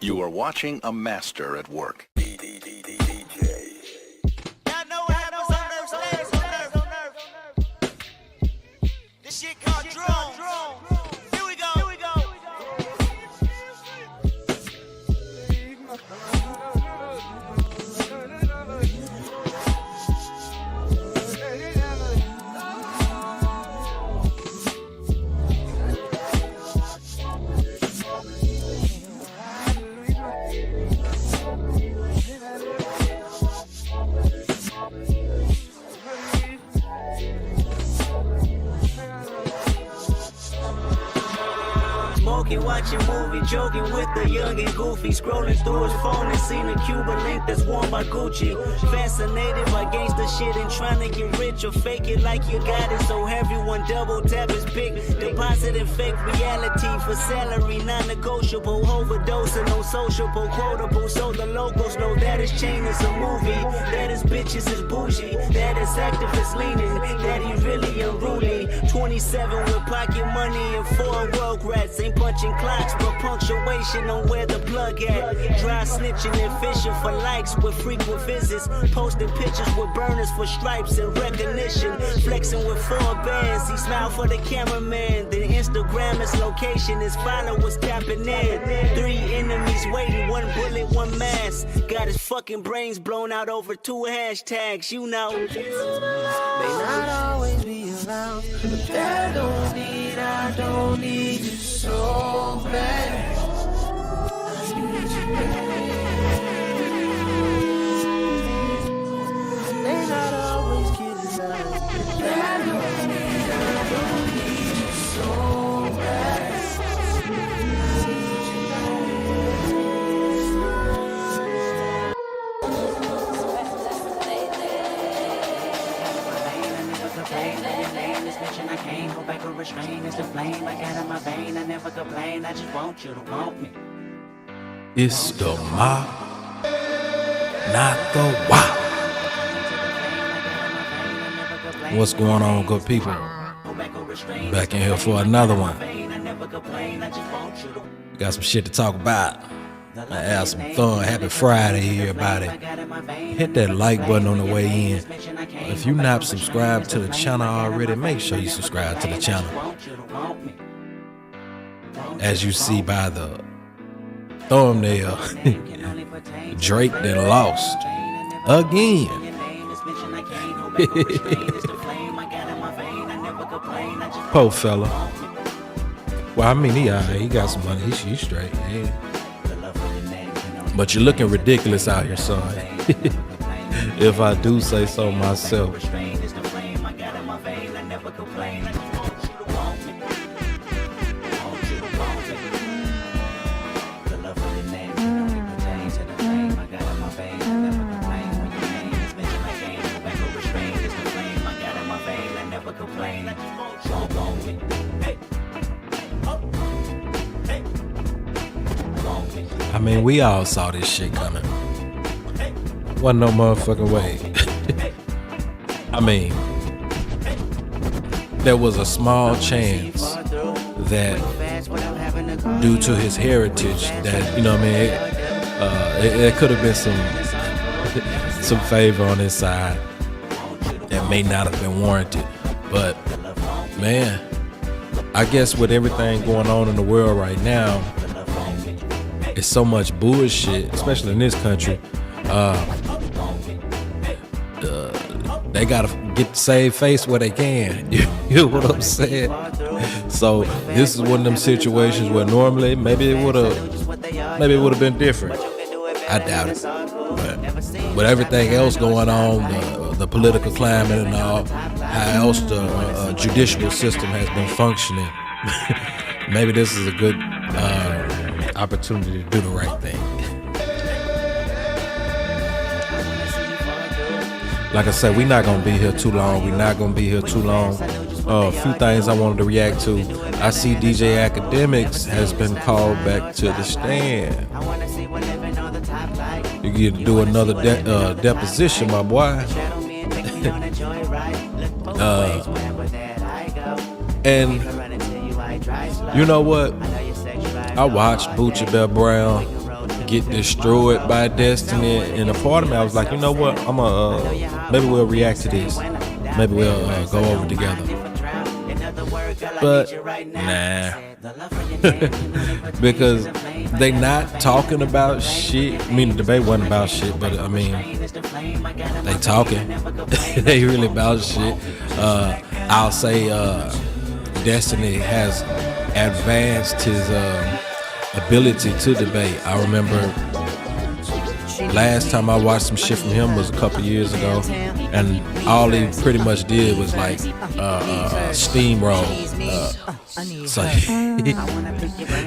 You are watching a master at work. This shit called drone. Here we go. Smoking, watching movie, joking with the young and goofy. Scrolling through his phone and seen a Cuban link that's worn by Gucci. Fascinated by gangsta shit and trying to get rich or fake it like you got it. So everyone double tap his pick. Depositing fake reality for salary, non-negotiable. Overdosing on sociable, quotable. So the locals know that his chain is a movie. That his bitches is bougie. That his activists leaning. That he really unruly. 27 with pocket money and 4 world rats. Ain't punching clocks, but punctuation on where the plug at. Dry snitching and fishing for likes with frequent visits. Posting pictures with burners for stripes and recognition. Flexing with 4 bands, he smiled for the cameraman. The Instagram is location, his followers tapping in. 3 enemies waiting, 1 bullet, 1 mask. Got his fucking brains blown out over 2 hashtags, you know. May not always be around, but I don't need you so bad. I need you bad. May not always get around, but I don't need you so bad. I can't go back or restrain. It's the flame I got in my vein. I never complain. I just want you to want me. It's the ma, not the wop. What's going on, good people? Back in here for another one. Got some shit to talk about. I have some fun. Happy Friday, everybody. Hit that like button on the way in. If you're not subscribed to the channel already, make sure you subscribe to the channel. As you see by the thumbnail, Drake done lost again. Poor fella. Well, I mean, he got some money. He's straight. But you're looking ridiculous out here, son. If I do say so myself. I mean, we all saw this shit coming. Wasn't no motherfucking way. I mean, there was a small chance that due to his heritage that, you know what I mean, it could have been some favor on his side that may not have been warranted. But man, I guess with everything going on in the world right now, it's so much bullshit, especially in this country. They gotta get the save face where they can. You know what I'm saying? So this is one of them situations where normally maybe it would have been different. I doubt it. But with everything else going on, the political climate and all, how else the judicial system has been functioning, maybe this is a good opportunity to do the right thing. Like I said, we're not gonna be here too long. A few things I wanted to react to. I see DJ Academics has been called back to the stand. You get to do another deposition, my boy. And you know what? I watched Bucci Bell Brown get destroyed by Destiny. And a part of me, I was like, you know what? Maybe we'll react to this. Maybe we'll go over together. But nah, because they not talking about shit. I mean, the debate wasn't about shit, but I mean, they talking. They really about shit. I'll say Destiny has advanced his ability to debate. I remember last time I watched some shit from him was a couple years ago, and all he pretty much did was like steamroll. So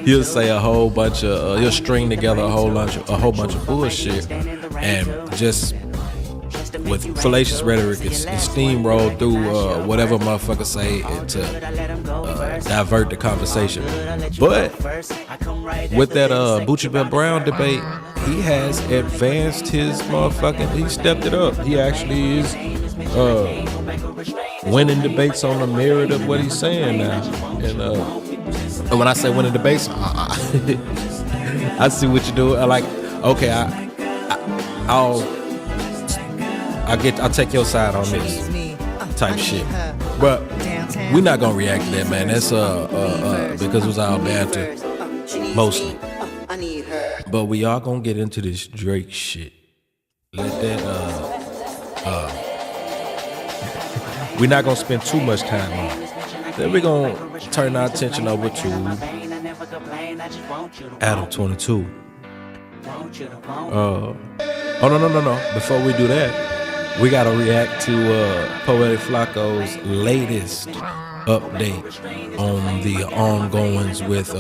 he'll say a whole bunch of he'll string together a whole bunch of bullshit, and just with fallacious rhetoric and steamroll through whatever motherfucker say to divert the conversation. But with that Bucci Bell Brown debate, he has advanced his motherfucking. He stepped it up. He actually is winning debates on the merit of what he's saying now. And when I say winning debates, I see what you do. I like. Okay, I'll take your side on this type shit. But we're not gonna react to that, man. That's because it was our banter mostly. But we are gonna get into this Drake shit. Let that we're not gonna spend too much time on it. Then we're gonna turn our attention over to Adam 22. Oh no. Before we do that, we gotta react to Poetic Flacco's latest update on the ongoings with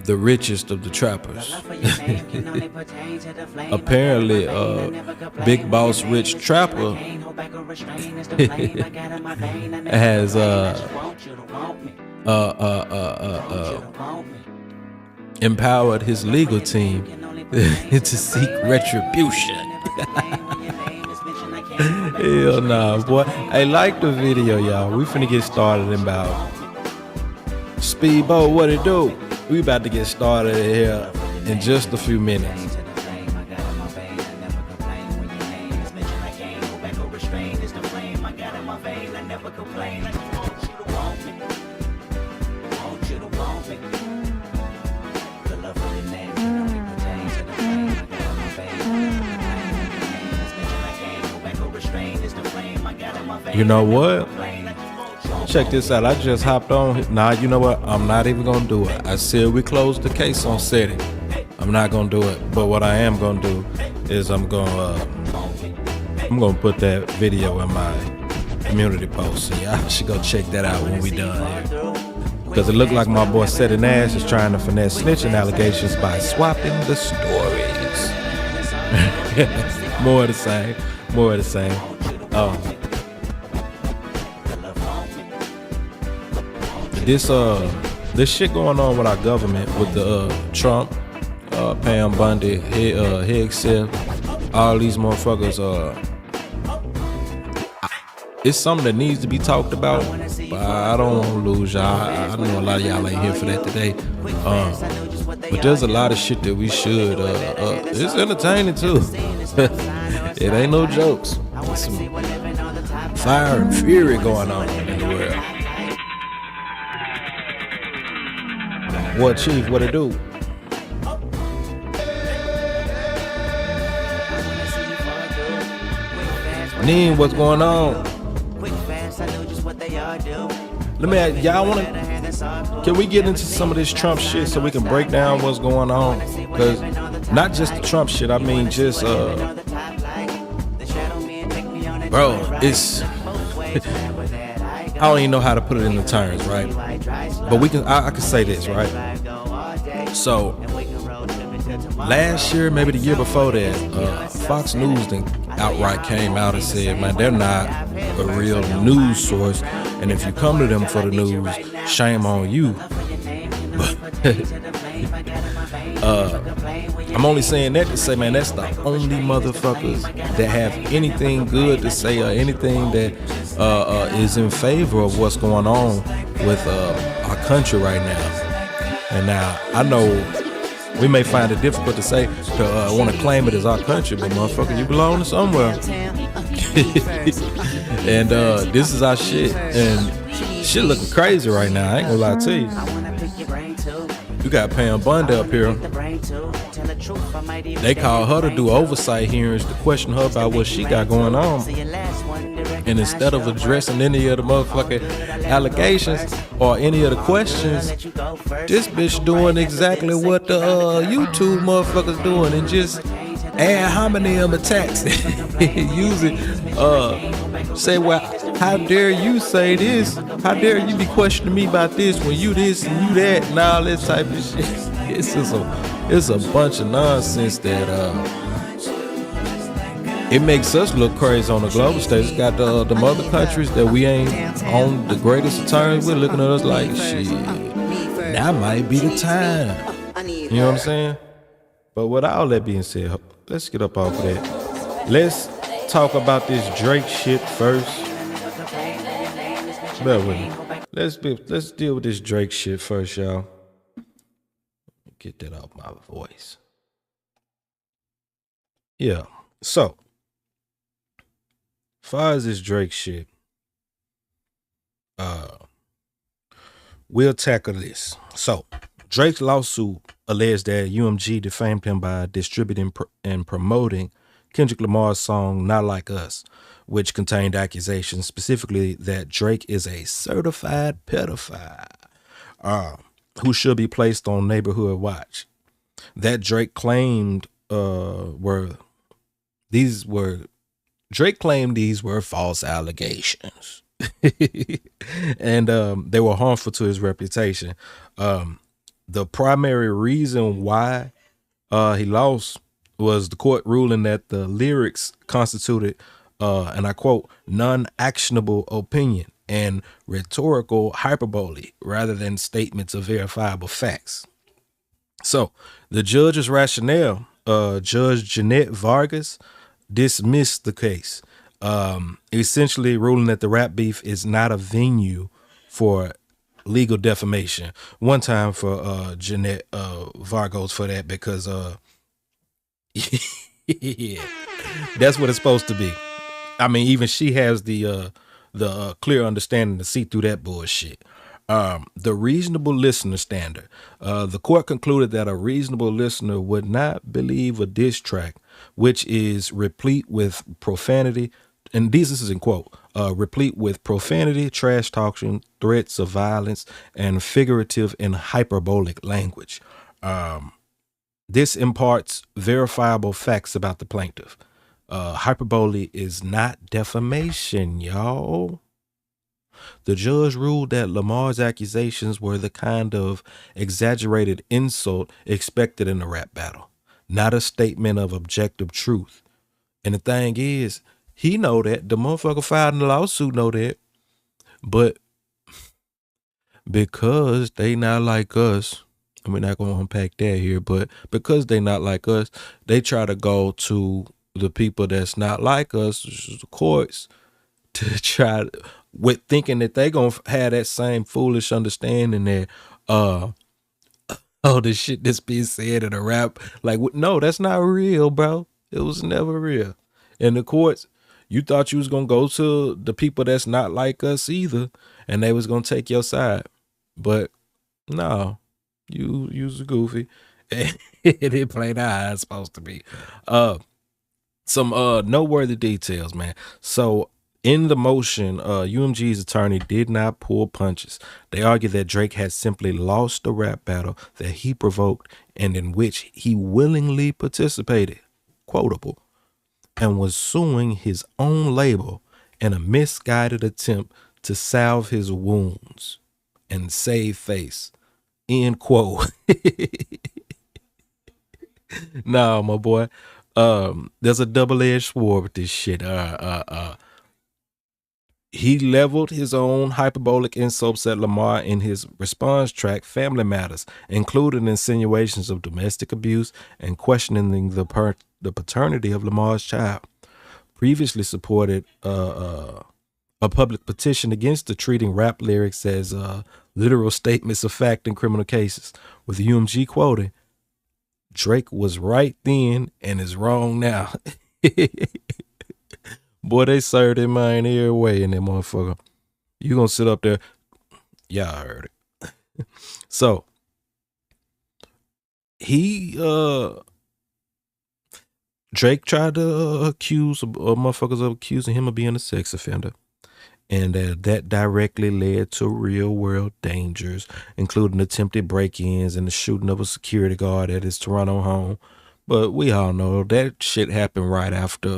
the richest of the trappers. Apparently, Big Boss Rich Trapper has empowered his legal team to seek retribution. Hell nah, boy. Hey, like the video, y'all. We finna get started in about Speedboat, what it do? We about to get started here in just a few minutes. You know what? Check this out. I just hopped on. Nah, you know what? I'm not even gonna do it. I said we closed the case on setting. I'm not gonna do it. But what I am gonna do is I'm gonna put that video in my community post. So y'all should go check that out when we done here. Because it looked like my boy Setting Ass is trying to finesse snitching allegations by swapping the stories. More of the same. More of the same. This shit going on with our government with the Trump, Pam Bundy, Hegseth, all these motherfuckers. It's something that needs to be talked about, but I don't want to lose y'all. I know a lot of y'all ain't here for that today. But there's a lot of shit that we should. It's entertaining too. It ain't no jokes. There's some fire and fury going on in the world. What, Chief? What it do? Neen, what's going on? Let me ask, y'all can we get into some of this Trump shit so we can break down what's going on? Because not just the Trump shit, I mean just, bro, it's, I don't even know how to put it in the terms, right? But I can say this, right? So, last year, maybe the year before that, Fox News outright came out and said, man, they're not a real news source, and if you come to them for the news, shame on you. I'm only saying that to say, man, that's the only motherfuckers that have anything good to say or anything that is in favor of what's going on with our country right now. And now I know We may find it difficult to say to want to claim it as our country, but motherfucker, you belong to somewhere. And this is our shit, and shit looking crazy right now. I ain't gonna lie to you. You got Pam Bondi up here. They call her to do oversight hearings to question her about what she got going on. And instead of addressing any of the motherfucking allegations or any of the questions, this bitch doing exactly what the YouTube motherfuckers doing and just ad hominem attacks. Using say, well, how dare you say this? How dare you be questioning me about this when you this and you that and all this type of shit. It's a bunch of nonsense that it makes us look crazy on the global stage. It's got the other countries that we ain't on the greatest of terms with looking at us like, shit, that might be the time. You know what I'm saying? But with all that being said, let's get up off of that. Let's talk about this Drake shit first. Bear with me. Let's deal with this Drake shit first, y'all. Get that off my voice. Yeah. So, as far as this Drake shit, we'll tackle this. So, Drake's lawsuit alleged that UMG defamed him by distributing and promoting Kendrick Lamar's song Not Like Us, which contained accusations specifically that Drake is a certified pedophile who should be placed on neighborhood watch. That Drake claimed these were false allegations. And they were harmful to his reputation. The primary reason why he lost was the court ruling that the lyrics constituted, and I quote, non-actionable opinion and rhetorical hyperbole rather than statements of verifiable facts. So the judge's rationale, Judge Jeanette Vargas, dismissed the case, essentially ruling that the rap beef is not a venue for legal defamation. One time for Jeanette Vargas for that, because yeah, that's what it's supposed to be. I mean, even she has the clear understanding to see through that bullshit. The reasonable listener standard. The court concluded that a reasonable listener would not believe a diss track, which is replete with profanity, and this is in quote, replete with profanity, trash talking, threats of violence, and figurative and hyperbolic language. This imparts verifiable facts about the plaintiff. Hyperbole is not defamation, y'all. The judge ruled that Lamar's accusations were the kind of exaggerated insult expected in a rap battle, not a statement of objective truth. And the thing is, he know that. The motherfucker filed in the lawsuit know that. But because they not like us, and we're not going to unpack that here, but because they not like us, they try to go to the people that's not like us, which is the courts, to try to, with thinking that they gonna have that same foolish understanding that oh, this shit that's being said in a rap, like, no, that's not real, bro. It was never real. In the courts, you thought you was gonna go to the people that's not like us either, and they was gonna take your side, but no, you's a goofy. It didn't play that how it's supposed to be. Some noteworthy details, man. So in the motion, UMG's attorney did not pull punches. They argued that Drake had simply lost the rap battle that he provoked and in which he willingly participated, quotable, and was suing his own label in a misguided attempt to salve his wounds and save face, end quote. Nah, my boy. There's a double-edged sword with this shit. He leveled his own hyperbolic insults at Lamar in his response track, Family Matters, including insinuations of domestic abuse and questioning the paternity of Lamar's child. Previously supported a public petition against the treating rap lyrics as literal statements of fact in criminal cases, with UMG quoting, Drake was right then and is wrong now. Boy, they served him mine every way in that motherfucker. You gonna sit up there? Yeah, I heard it. So he Drake tried to accuse motherfuckers of accusing him of being a sex offender. And that directly led to real world dangers, including attempted break-ins and the shooting of a security guard at his Toronto home. But we all know that shit happened right after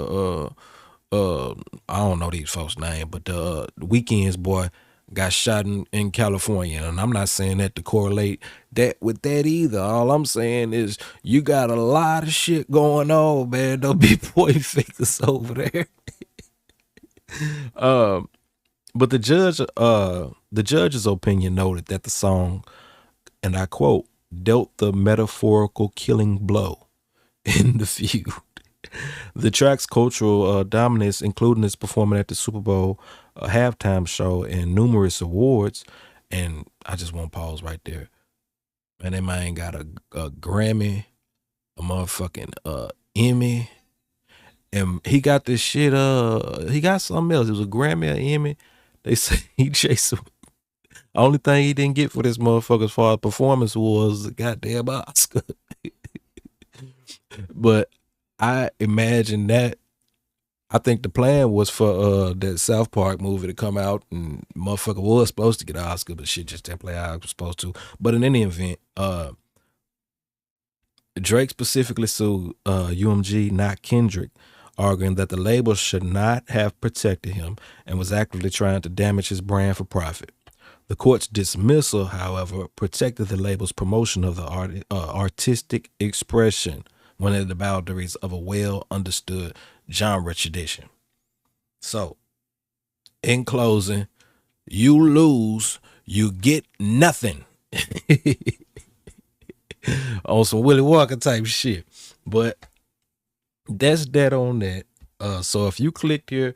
I don't know these folks' name, but the Weeknd's boy got shot in California. And I'm not saying that to correlate that with that either. All I'm saying is you got a lot of shit going on, man. Don't be pointing fingers over there. But the judge's opinion noted that the song, and I quote, dealt the metaphorical killing blow in the feud. The track's cultural dominance, including its performance at the Super Bowl halftime show and numerous awards, and I just want to pause right there. Man, that man got a Grammy, a motherfucking Emmy, and he got this shit. He got something else. It was a Grammy, an Emmy. They say he chased him. Only thing he didn't get for this motherfucker as far as performance was a goddamn Oscar. But I imagine that. I think the plan was for that South Park movie to come out, and motherfucker was supposed to get an Oscar, but shit just didn't play how it was supposed to. But in any event, Drake specifically sued UMG, not Kendrick, arguing that the label should not have protected him and was actively trying to damage his brand for profit. The court's dismissal, however, protected the label's promotion of the artistic expression within the boundaries of a well-understood genre tradition. So, in closing, you lose, you get nothing. On some Willie Walker type shit. But that's that on that. So if you click here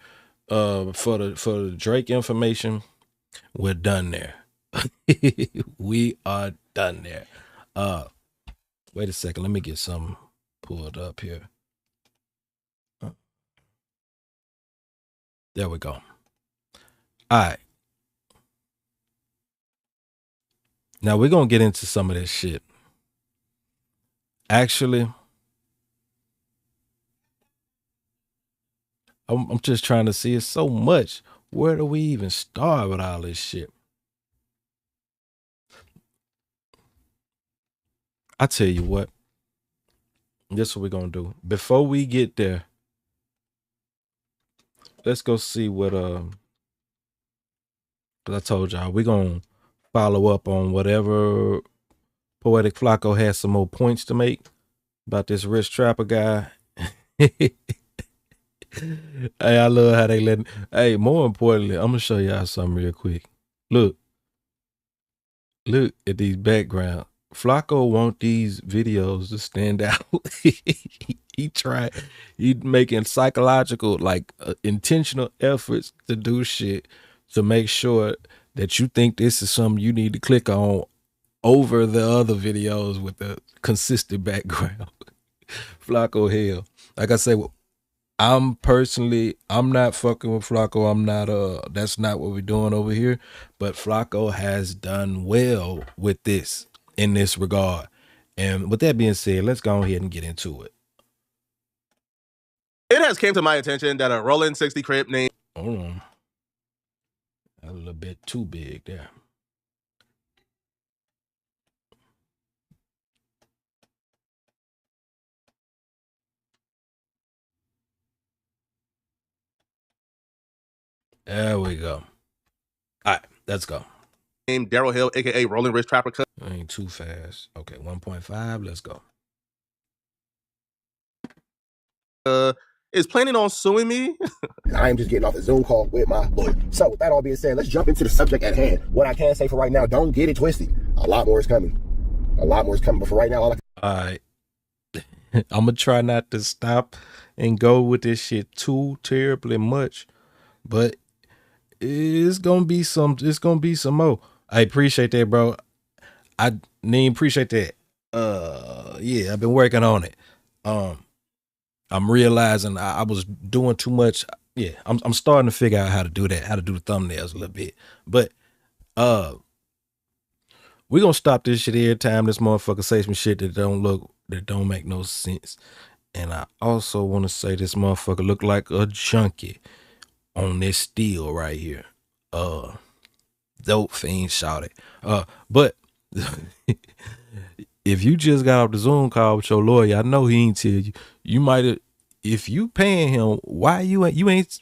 for the Drake information, we're done there. We are done there. Wait a second, let me get something pulled up here. There we go. All right. Now we're gonna get into some of this shit. Actually, I'm just trying to see. It's so much. Where do we even start with all this shit? I tell you what. This is what we're gonna do. Before we get there, let's go see what because I told y'all we're gonna follow up on whatever Poetic Flacco has some more points to make about this Rich Trapper guy. Hey, I love how they let. Hey, more importantly, I'm gonna show y'all something real quick. Look at these backgrounds. Flacco want these videos to stand out. He tried. He making psychological, like intentional efforts to do shit to make sure that you think this is something you need to click on over the other videos with the consistent background. Flacco hell. Like I say, I'm not fucking with Flacco. I'm not that's not what we're doing over here. But Flacco has done well with this in this regard. And with that being said, let's go ahead and get into it. It has came to my attention that a Rollin 60 crib named Hold on. A little bit too big there. There we go. All right, let's go. named Daryl Hill, aka Rolling Rich Trapper Cut, Ain't too fast. Okay, 1.5. Let's go. is planning on suing me. I am just getting off a Zoom call with my lawyer. So with that all being said, let's jump into the subject at hand. What I can say for right now, don't get it twisted. A lot more is coming. But for right now, all right. I'm gonna try not to stop and go with this shit too terribly much, but it's gonna be some more. I appreciate that, bro. I appreciate that. Yeah, I've been working on it. I'm realizing I was doing too much. Yeah, I'm starting to figure out how to do that, how to do the thumbnails a little bit. But we gonna stop this shit every time this motherfucker say some shit that don't make no sense. And I also want to say this motherfucker look like a junkie on this steel right here. Dope fiend shot it. But if you just got off the Zoom call with your lawyer, I know he ain't tell you. You might have, if you paying him, why you ain't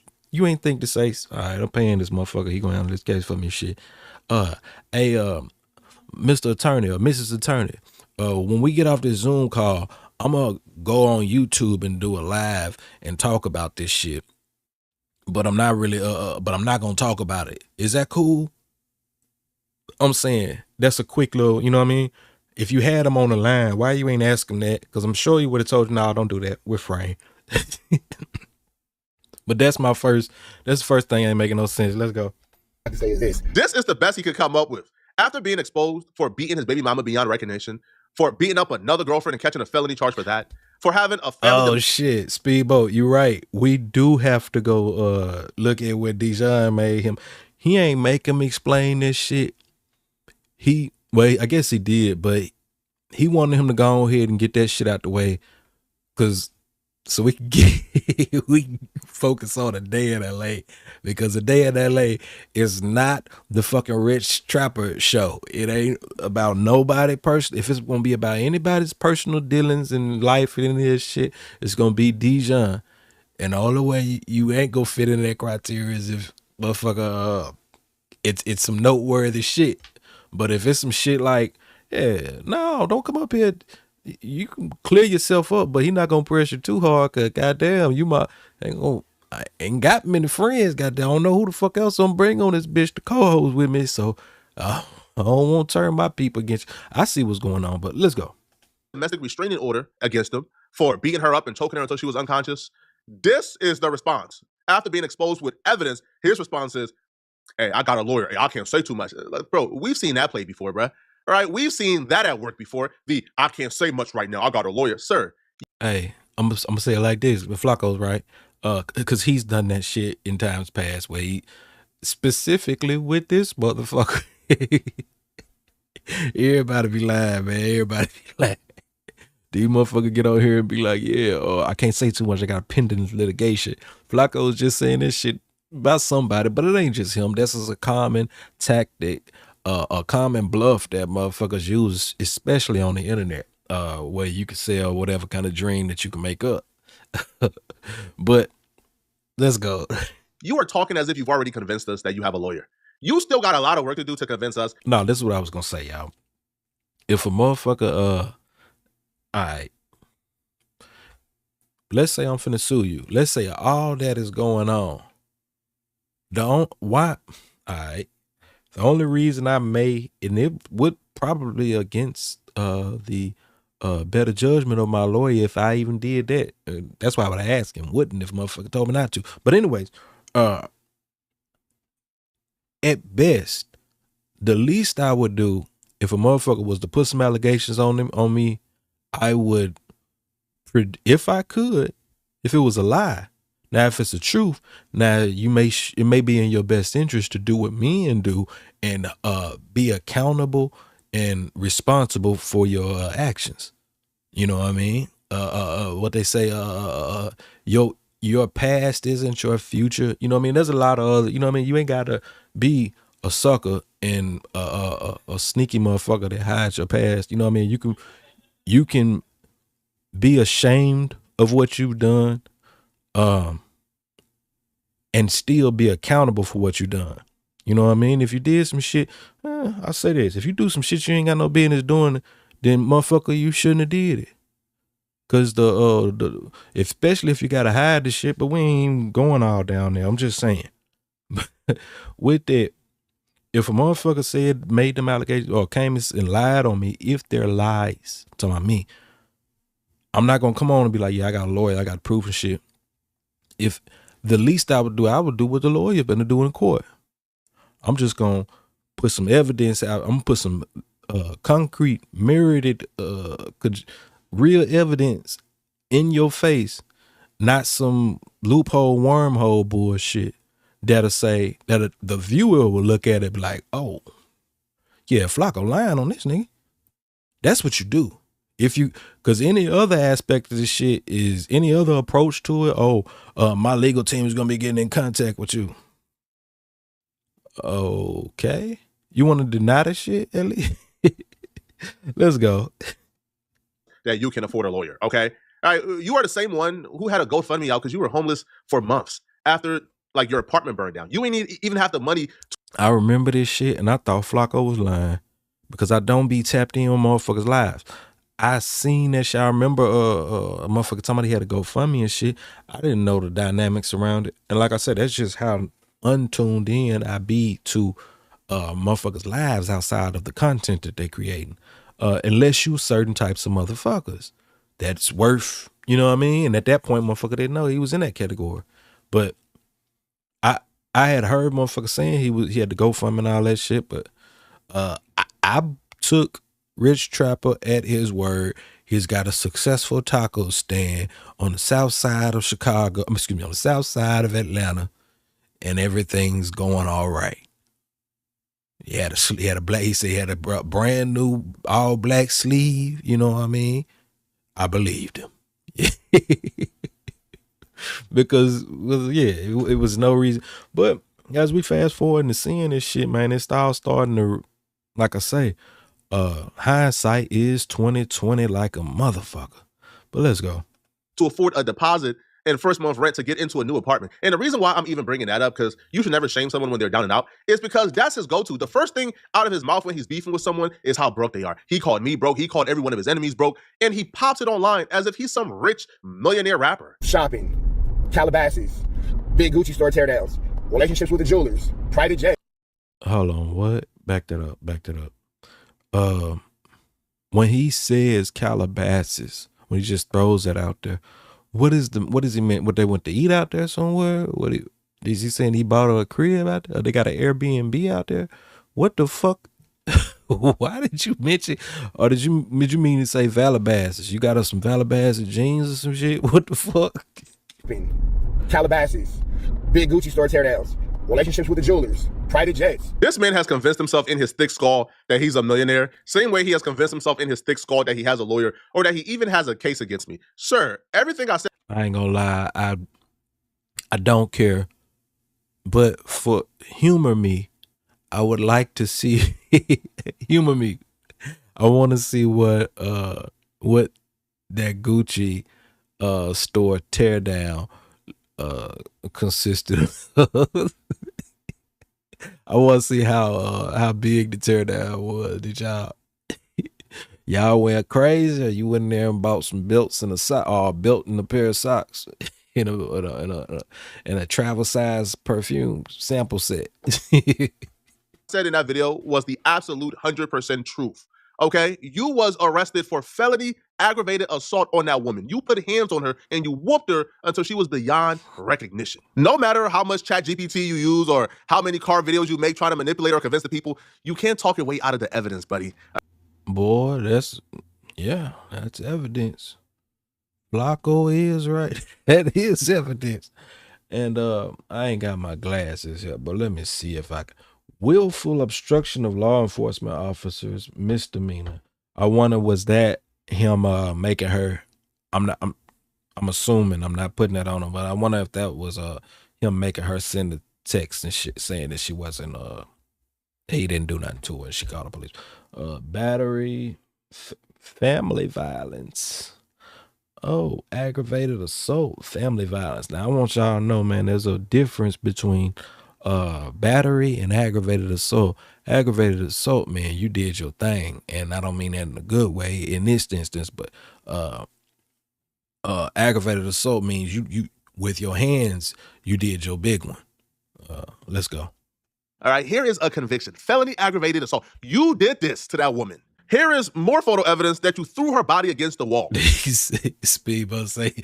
think to say, all right, I'm paying this motherfucker. He gonna handle this case for me. Shit. Hey, Mr. Attorney or Mrs. Attorney, when we get off this Zoom call, I'm gonna go on YouTube and do a live and talk about this shit. But I'm not really, but I'm not gonna talk about it. Is that cool? I'm saying that's a quick little, you know what I mean? If you had him on the line, why you ain't ask him that? Because I'm sure he would have told you, no, don't do that. We're frame. But that's the first thing ain't making no sense. Let's go. I can say is this. This is the best he could come up with. After being exposed for beating his baby mama beyond recognition, for beating up another girlfriend and catching a felony charge for that, for having a family. Oh shit, Speedboat, you right. We do have to go look at what Dijon made him. He ain't make him explain this shit. I guess he did, but he wanted him to go ahead and get that shit out the way, so we can we can focus on a day in LA, because a day in LA is not the fucking Rich Trapper show. It ain't about nobody person. If it's gonna be about anybody's personal dealings in life and any of this shit, it's gonna be Dijon. And the only way you ain't gonna fit in that criteria is if motherfucker it's some noteworthy shit. But if it's some shit like, yeah, no, don't come up here. You can clear yourself up, but he not gonna press you too hard, cause goddamn, I ain't got many friends. Goddamn, I don't know who the fuck else I'm bring on this bitch to co-host with me. So I don't want to turn my people against you. I see what's going on, but let's go. Domestic restraining order against him for beating her up and choking her until she was unconscious. This is the response. After being exposed with evidence, his response is, hey, I got a lawyer. Hey, I can't say too much. Like, bro, we've seen that play before, bro. All right, we've seen that at work before. I can't say much right now. I got a lawyer. Sir. Hey, I'm gonna say it like this with Flacco's right. Cause he's done that shit in times past where he, specifically with this motherfucker, everybody be lying, man. Everybody be lying. These motherfuckers get on here and be like, yeah, I can't say too much. I got a pending litigation. Flacco's just saying this shit about somebody, but it ain't just him. This is a common tactic, a common bluff that motherfuckers use, especially on the internet, where you can sell whatever kind of dream that you can make up. But let's go. You are talking as if you've already convinced us that you have a lawyer. You still got a lot of work to do to convince us. No, this is what I was gonna say, y'all. If a motherfucker, all right, let's say I'm finna sue you. Let's say all that is going on. Why? All right. The only reason I may, and it would probably against the better judgment of my lawyer if I even did that. That's why I would ask him. Wouldn't if motherfucker told me not to. But anyways, at best, the least I would do if a motherfucker was to put some allegations on me, I would, if I could, if it was a lie. Now, if it's the truth, now it may be in your best interest to do what men do and be accountable and responsible for your actions. You know what I mean? What they say, your past isn't your future. You know what I mean? There's a lot of other, you know what I mean? You ain't gotta be a sucker and a sneaky motherfucker that hides your past. You know what I mean? You can be ashamed of what you've done. And still be accountable for what you done. You know what I mean? If you did some shit, I'll say this. If you do some shit you ain't got no business doing, then motherfucker, you shouldn't have did it. Cause especially if you gotta hide the shit, but we ain't even going all down there. I'm just saying. With that, if a motherfucker made them allegations or came and lied on me, if they're lies, I'm talking about me, I'm not gonna come on and be like, yeah, I got a lawyer, I got proof and shit. If the least I would do what the lawyer been to do in court. I'm just gonna put some evidence out. I'm gonna put some concrete, mirrored, real evidence in your face, not some loophole wormhole bullshit that'll say that the viewer will look at it and be like, oh, yeah, Flacco lying on this nigga. That's what you do. If you, because any other aspect of this shit is any other approach to it. Oh, my legal team is gonna be getting in contact with you. Okay, you want to deny this shit, Ellie? Let's go. That you can afford a lawyer. Okay, all right. You are the same one who had a GoFundMe out because you were homeless for months after like your apartment burned down. You ain't even have the money. I remember this shit, and I thought Flacco was lying because I don't be tapped in on motherfuckers' lives. I seen that shit. I remember a motherfucker somebody had to GoFundMe and shit. I didn't know the dynamics around it. And like I said, that's just how untuned in I be to motherfuckers' lives outside of the content that they creating. Unless you certain types of motherfuckers that's worth, you know what I mean? And at that point, motherfucker didn't know he was in that category. But I had heard motherfuckers saying he had to GoFundMe and all that shit, but I took Rich Trapper at his word. He's got a successful taco stand on the south side of Chicago, on the south side of Atlanta, and everything's going all right. He said he had a brand new all black sleeve, you know what I mean? I believed him. Because it was no reason. But as we fast forward into seeing this shit, man, it's all starting to, like I say, hindsight is 2020 like a motherfucker. But let's go. To afford a deposit and first month rent to get into a new apartment. And the reason why I'm even bringing that up, because you should never shame someone when they're down and out, is because that's his go-to. The first thing out of his mouth when he's beefing with someone is how broke they are. He called me broke. He called every one of his enemies broke. And he pops it online as if he's some rich millionaire rapper. Shopping, Calabasas, big Gucci store teardowns, relationships with the jewelers, private jet. Hold on, what? Back that up. When he says Calabasas, when he just throws that out there, what does he mean? What, they went to eat out there somewhere? Is he saying he bought a crib out there? Or they got an Airbnb out there? What the fuck? Why did you mention? Or did you mean to say Calabasas? You got us some Calabasas jeans or some shit? What the fuck? Calabasas, big Gucci store teardowns, relationships with the jewelers, private jets. This man has convinced himself in his thick skull that he's a millionaire. Same way he has convinced himself in his thick skull that he has a lawyer or that he even has a case against me. Sir, everything I said. I ain't gonna lie. I don't care. But for humor me, I would like to see humor me. I want to see what that Gucci store teardown consisted of. I want to see how big the teardown was. Did y'all went crazy, or you went in there and bought some belts and a sock, or belt and a pair of socks in a travel size perfume sample set? Said in that video was the absolute 100% truth. Okay, you was arrested for felony aggravated assault on that woman. You put hands on her and you whooped her until she was beyond recognition. No matter how much ChatGPT you use or how many car videos you make trying to manipulate or convince the people, you can't talk your way out of the evidence, buddy. Boy, that's evidence. Flacco is right. That is evidence. And I ain't got my glasses here, but let me see if I can. Willful obstruction of law enforcement officers, misdemeanor. I wonder, was that him making her? I'm assuming, I'm not putting that on him, but I wonder if that was him making her send a text and shit saying that she wasn't he didn't do nothing to her and she called the police. Battery, family violence. Oh, aggravated assault, family violence. Now I want y'all to know, man, there's a difference between battery and aggravated assault. Aggravated assault, man, you did your thing, and I don't mean that in a good way in this instance, but aggravated assault means you with your hands you did your big one. Let's go. All right, here is a conviction. Felony aggravated assault. You did this to that woman. Here is more photo evidence that you threw her body against the wall. Speedboat say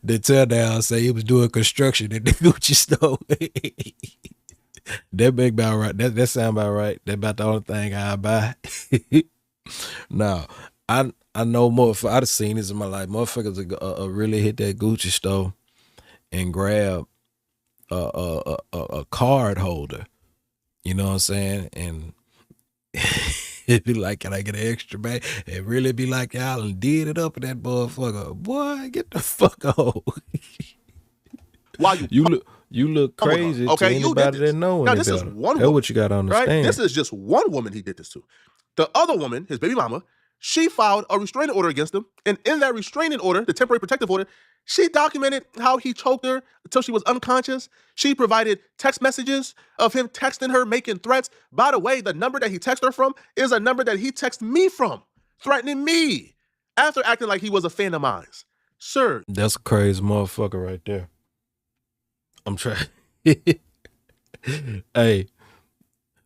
the teardown say he was doing construction at the Gucci store. That big about right. That sound about right. That about the only thing I buy. No, I know motherfuckers. I've seen this in my life. Motherfuckers really hit that Gucci store and grab a card holder. You know what I'm saying? And it'd be like, can I get an extra bag? It really be like y'all and did it up in that motherfucker. Boy, get the fuck out. While You look come with her, crazy okay? to You did anybody this. that know Now any this is better. one That's woman, what you gotta right? understand. This is just one woman he did this to. The other woman, his baby mama, she filed a restraining order against him, and in that restraining order, the temporary protective order, she documented how he choked her until she was unconscious. She provided text messages of him texting her, making threats. By the way, the number that he texted her from is a number that he texted me from, threatening me after acting like he was a fan of mine. Sir, That's a crazy motherfucker right there. I'm trying. Hey,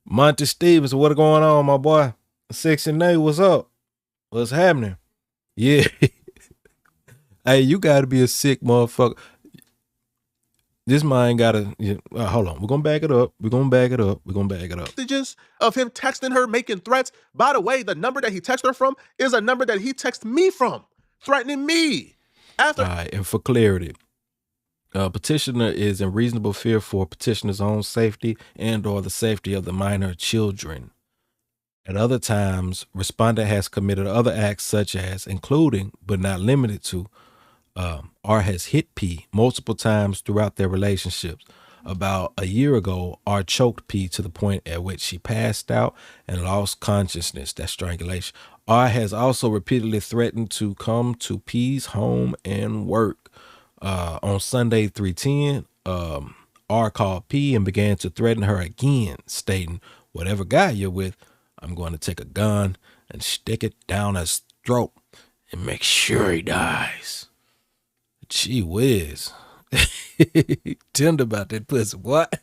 Monty Stevens, what going on, my boy? 6-8, what's up? What's happening? Yeah. Hey, you gotta be a sick motherfucker. This mind gotta hold on. We're gonna back it up. messages of him texting her, making threats. By the way, the number that he texted her from is a number that he texted me from, threatening me. After All right, and for clarity, petitioner is in reasonable fear for petitioner's own safety and or the safety of the minor children. At other times, respondent has committed other acts such as, including but not limited to, R has hit P multiple times throughout their relationships. About a year ago, R choked P to the point at which she passed out and lost consciousness. That's strangulation. R has also repeatedly threatened to come to P's home and work. On Sunday 3/10, R called P and began to threaten her again, stating, "Whatever guy you're with, I'm going to take a gun and stick it down his throat and make sure he dies." Gee whiz. Tender about that pussy, what?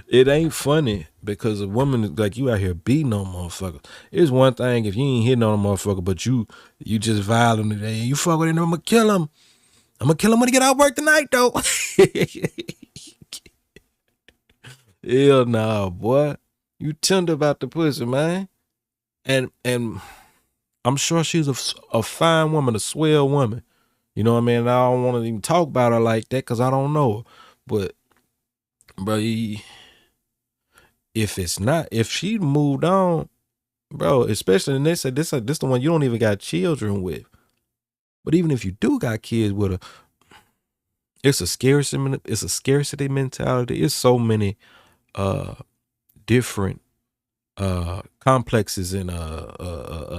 It ain't funny because a woman like you out here beating on motherfuckers. It's one thing if you ain't hitting on a motherfucker, but you just violent today. You fuck with him, I'm gonna kill him. I'm gonna kill him when he get out of work tonight, though. Hell no, boy. You tender about the pussy, man. And I'm sure she's a fine woman, a swell woman. You know what I mean? I don't want to even talk about her like that because I don't know her. But, bro, if she moved on, bro, especially and they said this the one you don't even got children with. But even if you do got kids with her, it's a scarcity mentality. It's so many different complexes and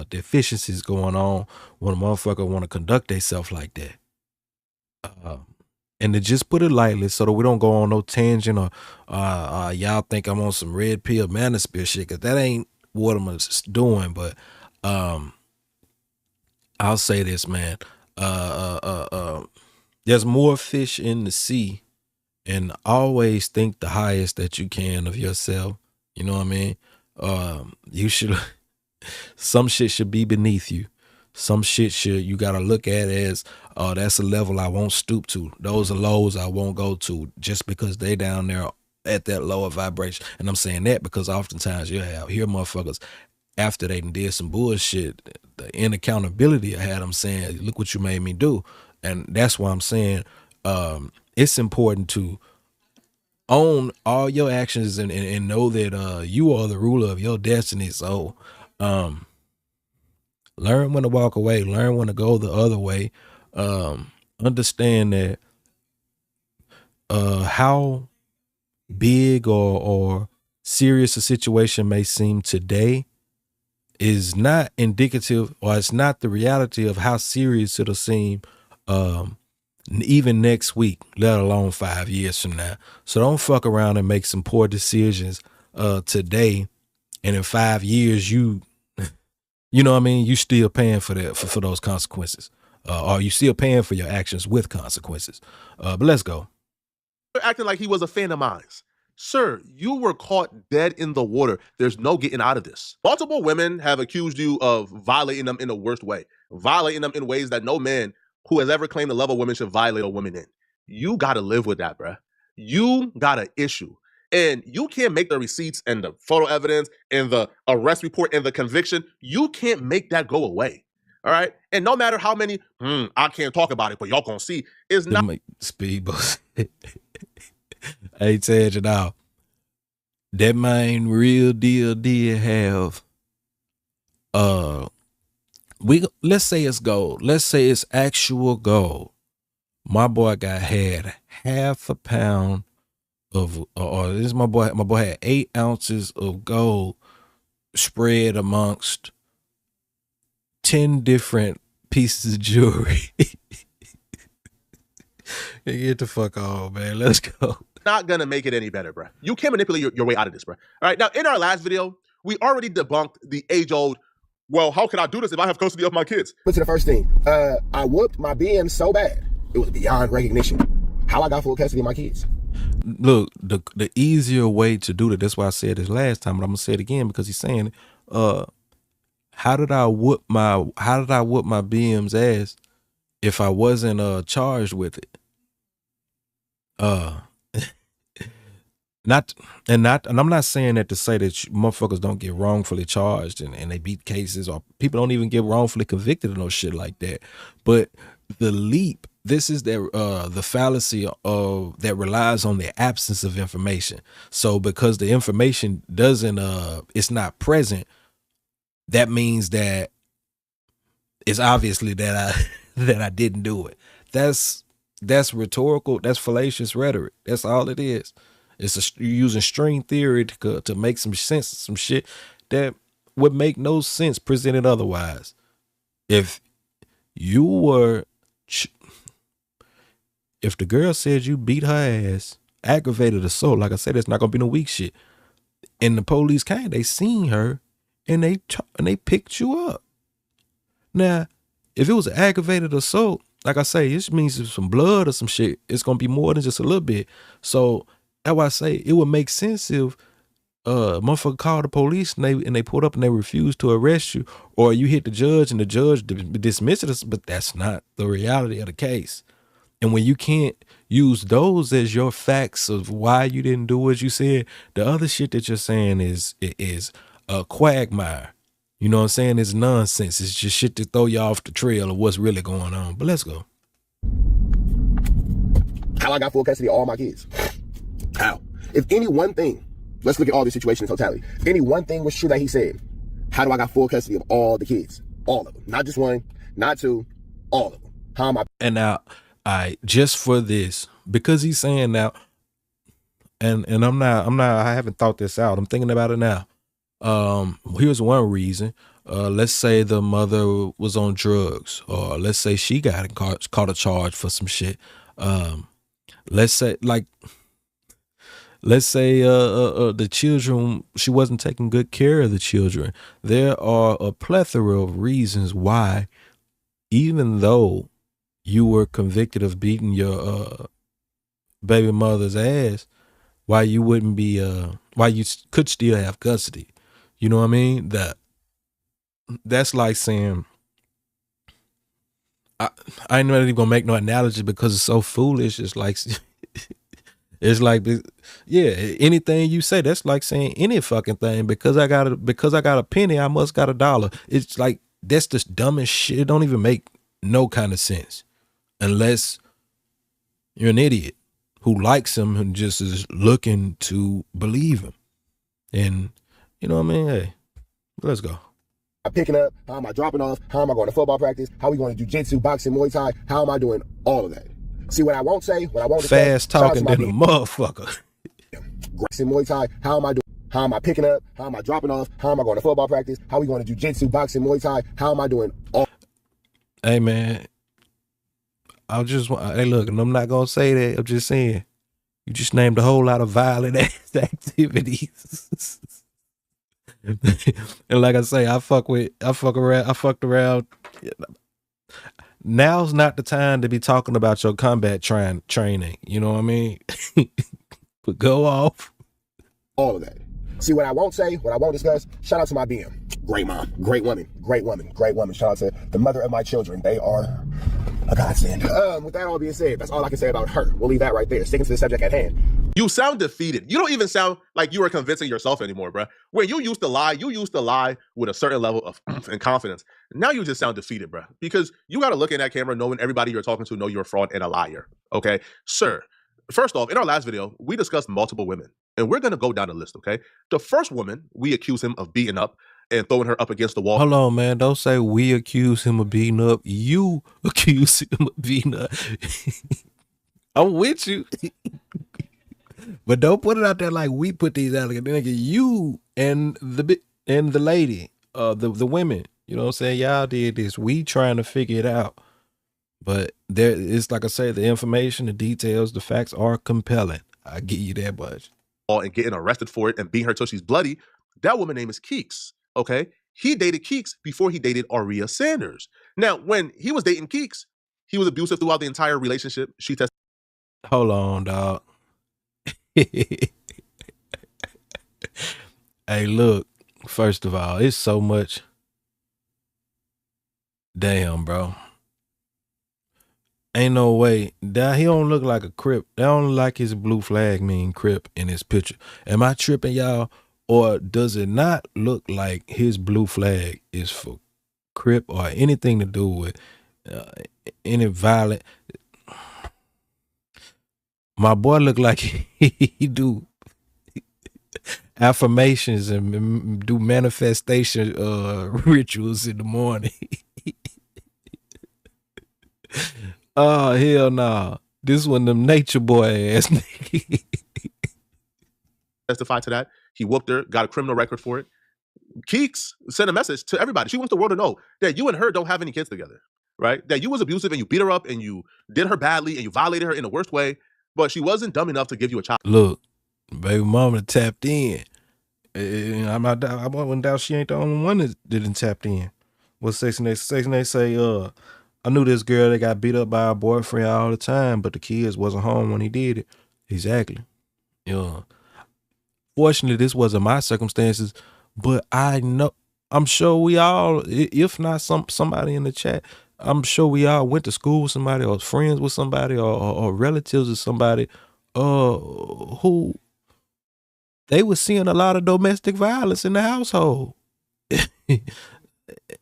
deficiencies going on when a motherfucker want to conduct themselves like that. And to just put it lightly so that we don't go on no tangent or y'all think I'm on some red pill manosphere shit, because that ain't what I'm doing. But I'll say this, man. There's more fish in the sea, and always think the highest that you can of yourself. You know what I mean? You should some shit should be beneath you. Some shit you gotta look at as that's a level I won't stoop to. Those are lows I won't go to just because they down there at that lower vibration. And I'm saying that because oftentimes you hear motherfuckers after they did some bullshit, the inaccountability I had them saying, look what you made me do. And that's why I'm saying it's important to own all your actions and know that you are the ruler of your destiny. So learn when to walk away, learn when to go the other way. Understand that how big or serious a situation may seem today is not indicative, or it's not the reality of how serious it'll seem even next week, let alone 5 years from now. So don't fuck around and make some poor decisions today, and in 5 years you know what I mean, you still paying for that for those consequences, or you still paying for your actions with consequences. But let's go. acting like he was a fan of mine. Sir, you were caught dead in the water. There's no getting out of this. Multiple women have accused you of violating them in the worst way, violating them in ways that no man who has ever claimed to love a woman should violate a woman in. You gotta live with that, bruh. You got an issue. And you can't make the receipts and the photo evidence and the arrest report and the conviction, you can't make that go away. All right? And no matter how many, I can't talk about it, but y'all gonna see, is not Speedboats. Hey, tell you now, that man real deal did have let's say it's gold. Let's say it's actual gold. My boy had half a pound of, or this is my boy had 8 ounces of gold spread amongst 10 different pieces of jewelry. Get the fuck on, man. Let's go. not gonna make it any better, bro. You can't manipulate your way out of this, bro. All right, now in our last video, we already debunked the age-old, well, how can I do this if I have custody of my kids? But to the first thing, I whooped my BM so bad, it was beyond recognition. How I got full custody of my kids. Look, the easier way to do that, that's why I said this last time, but I'm gonna say it again because he's saying, how did I whoop my BM's ass if I wasn't charged with it? And I'm not saying that to say that motherfuckers don't get wrongfully charged and they beat cases, or people don't even get wrongfully convicted or no shit like that. But the leap, this is the fallacy of that relies on the absence of information. So because the information doesn't it's not present, that means that it's obviously that I didn't do it. That's rhetorical. That's fallacious rhetoric. That's all it is. It's using string theory to make some sense of some shit that would make no sense presented otherwise. If you were, if the girl said you beat her ass, aggravated assault, like I said, it's not gonna be no weak shit. And the police came, they seen her, and they picked you up. Now, if it was an aggravated assault, like I say, it means there's some blood or some shit. It's gonna be more than just a little bit. So that's why I say it would make sense if motherfucker called the police and they pulled up and they refused to arrest you, or you hit the judge and the judge dismissed it. But that's not the reality of the case. And when you can't use those as your facts of why you didn't do what you said, the other shit that you're saying is a quagmire. You know what I'm saying? It's nonsense. It's just shit to throw you off the trail of what's really going on. But let's go. How I got full custody of all my kids. How? If any one thing, let's look at all the situation in totality. If any one thing was true that he said, how do I got full custody of all the kids? All of them. Not just one, not two, all of them. How am I? And now, just for this, because he's saying now, and I haven't thought this out. I'm thinking about it now. Here's one reason. Let's say the mother was on drugs, or let's say she got caught a charge for some shit. Let's say the children, she wasn't taking good care of the children. There are a plethora of reasons why, even though you were convicted of beating your baby mother's ass, why you wouldn't be why you could still have custody. You know what I mean? That's like saying, I ain't not even gonna make no analogy because it's so foolish. It's like yeah, anything you say, that's like saying any fucking thing. Because I got a penny, I must got $1. It's like, that's the dumbest shit. It don't even make no kind of sense unless you're an idiot who likes him and just is looking to believe him. And you know what I mean? Hey, let's go. I'm picking up, how am I dropping off, how am I going to football practice, how are we going to jiu-jitsu, boxing, Muay Thai, how am I doing all of that? See, what I won't say, what I won't say. Fast talking than a motherfucker. Boxing, Muay Thai, how am I doing? How am I picking up? How am I dropping off? How am I going to football practice? How are we going to jiu-jitsu, boxing, Muay Thai? How am I doing all? Hey man, hey look, and I'm not gonna say that. I'm just saying, you just named a whole lot of violent ass activities. And like I say, I fucked around. Now's not the time to be talking about your combat training. You know what I mean? But go off. All of that. See, what I won't say, what I won't discuss, shout out to my BM. Great mom, great woman, great woman, great woman. Shout out to the mother of my children. They are a godsend. With that all being said, that's all I can say about her. We'll leave that right there. Sticking to the subject at hand. You sound defeated. You don't even sound like you are convincing yourself anymore, bro. When you used to lie with a certain level of oomph and confidence. Now you just sound defeated, bro. Because you got to look in that camera knowing everybody you're talking to know you're a fraud and a liar. Okay? Sir, first off, in our last video, we discussed multiple women. And we're going to go down the list, okay? The first woman, we accuse him of beating up and throwing her up against the wall. Hold on, man. Don't say we accuse him of beating up. You accuse him of beating up. I'm with you. But don't put it out there like we put these out. Like, nigga, you and the lady, the women, you know what I'm saying? Y'all did this. We trying to figure it out. But there it's like I say, the information, the details, the facts are compelling. I give you that much. And getting arrested for it and beating her till she's bloody. That woman name is Keeks, okay? He dated Keeks before he dated Aria Sanders. Now, when he was dating Keeks, he was abusive throughout the entire relationship. She tested. Hold on, dog. Hey, look, first of all, it's so much. Damn, bro. Ain't no way. That he don't look like a Crip. That don't look like his blue flag mean Crip in his picture. Am I tripping, y'all? Or does it not look like his blue flag is for Crip or anything to do with any violent? My boy look like he do affirmations and do manifestation rituals in the morning. Oh, hell nah. This one them nature boy ass nigga. Testify to that. He whooped her, got a criminal record for it. Keeks sent a message to everybody. She wants the world to know that you and her don't have any kids together, right? That you was abusive and you beat her up and you did her badly and you violated her in the worst way, but she wasn't dumb enough to give you a child. Look, baby mama tapped in. I wouldn't doubt she ain't the only one that didn't tapped in. What Section 8 say, I knew this girl that got beat up by her boyfriend all the time, but the kids wasn't home when he did it. Exactly. Yeah. Fortunately, this wasn't my circumstances, but I'm sure we all, if not somebody in the chat, I'm sure we all went to school with somebody or friends with somebody or relatives of somebody who they were seeing a lot of domestic violence in the household.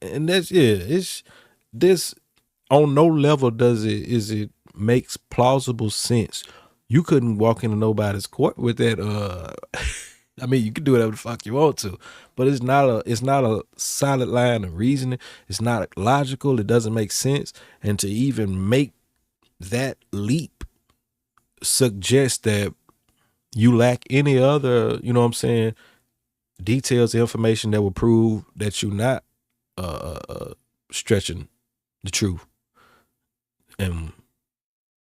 And that's, yeah, it's this on no level is it makes plausible sense. You couldn't walk into nobody's court with that. I mean, you can do whatever the fuck you want to, but it's not a solid line of reasoning. It's not logical. It doesn't make sense. And to even make that leap suggests that you lack any other, you know what I'm saying, details, information that would prove that you're not stretching the truth. And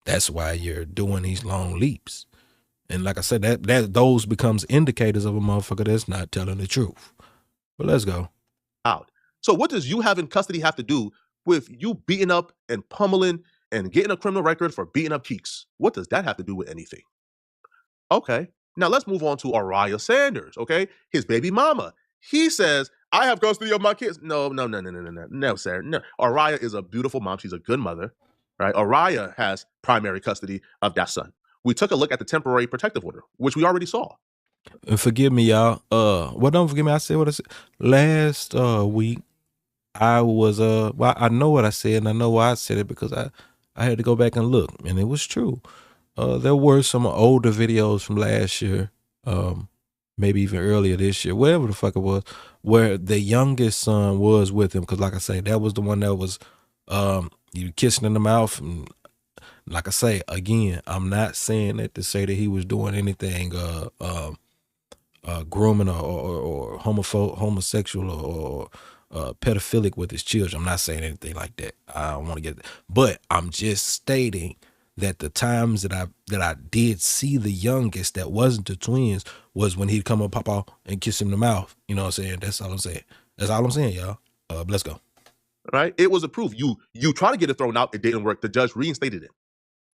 that's why you're doing these long leaps. And like I said, that those becomes indicators of a motherfucker that's not telling the truth. But let's go. Out. So what does you having custody have to do with you beating up and pummeling and getting a criminal record for beating up Keeks? What does that have to do with anything? Okay. Now let's move on to Aria Sanders, okay? His baby mama. He says, I have custody of my kids. No, sir. No. Aria is a beautiful mom. She's a good mother, right? Aria has primary custody of that son. We took a look at the temporary protective order, which we already saw. And forgive me, y'all. Well, don't forgive me. I said what I said last week. I was well, I know what I said, and I know why I said it because I had to go back and look, and it was true. There were some older videos from last year, maybe even earlier this year, whatever the fuck it was, where the youngest son was with him. Because, like I say, that was the one that was you kissing in the mouth. And like I say again, I'm not saying that to say that he was doing anything grooming or homosexual or pedophilic with his children. I'm not saying anything like that. I don't want to get that. But I'm just stating that the times that I did see the youngest that wasn't the twins was when he'd come up, pop out, and kiss him in the mouth. You know what I'm saying? That's all I'm saying. That's all I'm saying, y'all. Let's go. Right? It was approved. You try to get it thrown out. It didn't work. The judge reinstated it.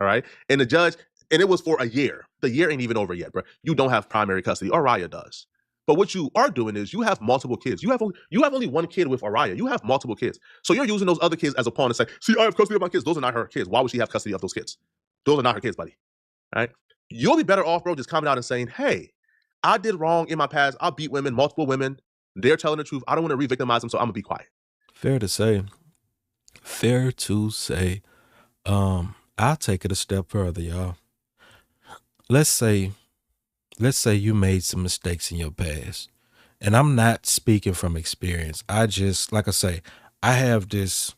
All right? And the judge, and it was for a year. The year ain't even over yet, bro. You don't have primary custody. Araya does. But what you are doing is you have multiple kids. You have only one kid with Araya. You have multiple kids. So you're using those other kids as a pawn to say, see, I have custody of my kids. Those are not her kids. Why would she have custody of those kids? Those are not her kids, buddy. All right? You'll be better off, bro, just coming out and saying, hey, I did wrong in my past. I beat women, multiple women. They're telling the truth. I don't want to re-victimize them, so I'm going to be quiet. Fair to say. Fair to say. I'll take it a step further, y'all. Let's say you made some mistakes in your past. And I'm not speaking from experience. I just, like I say, I have this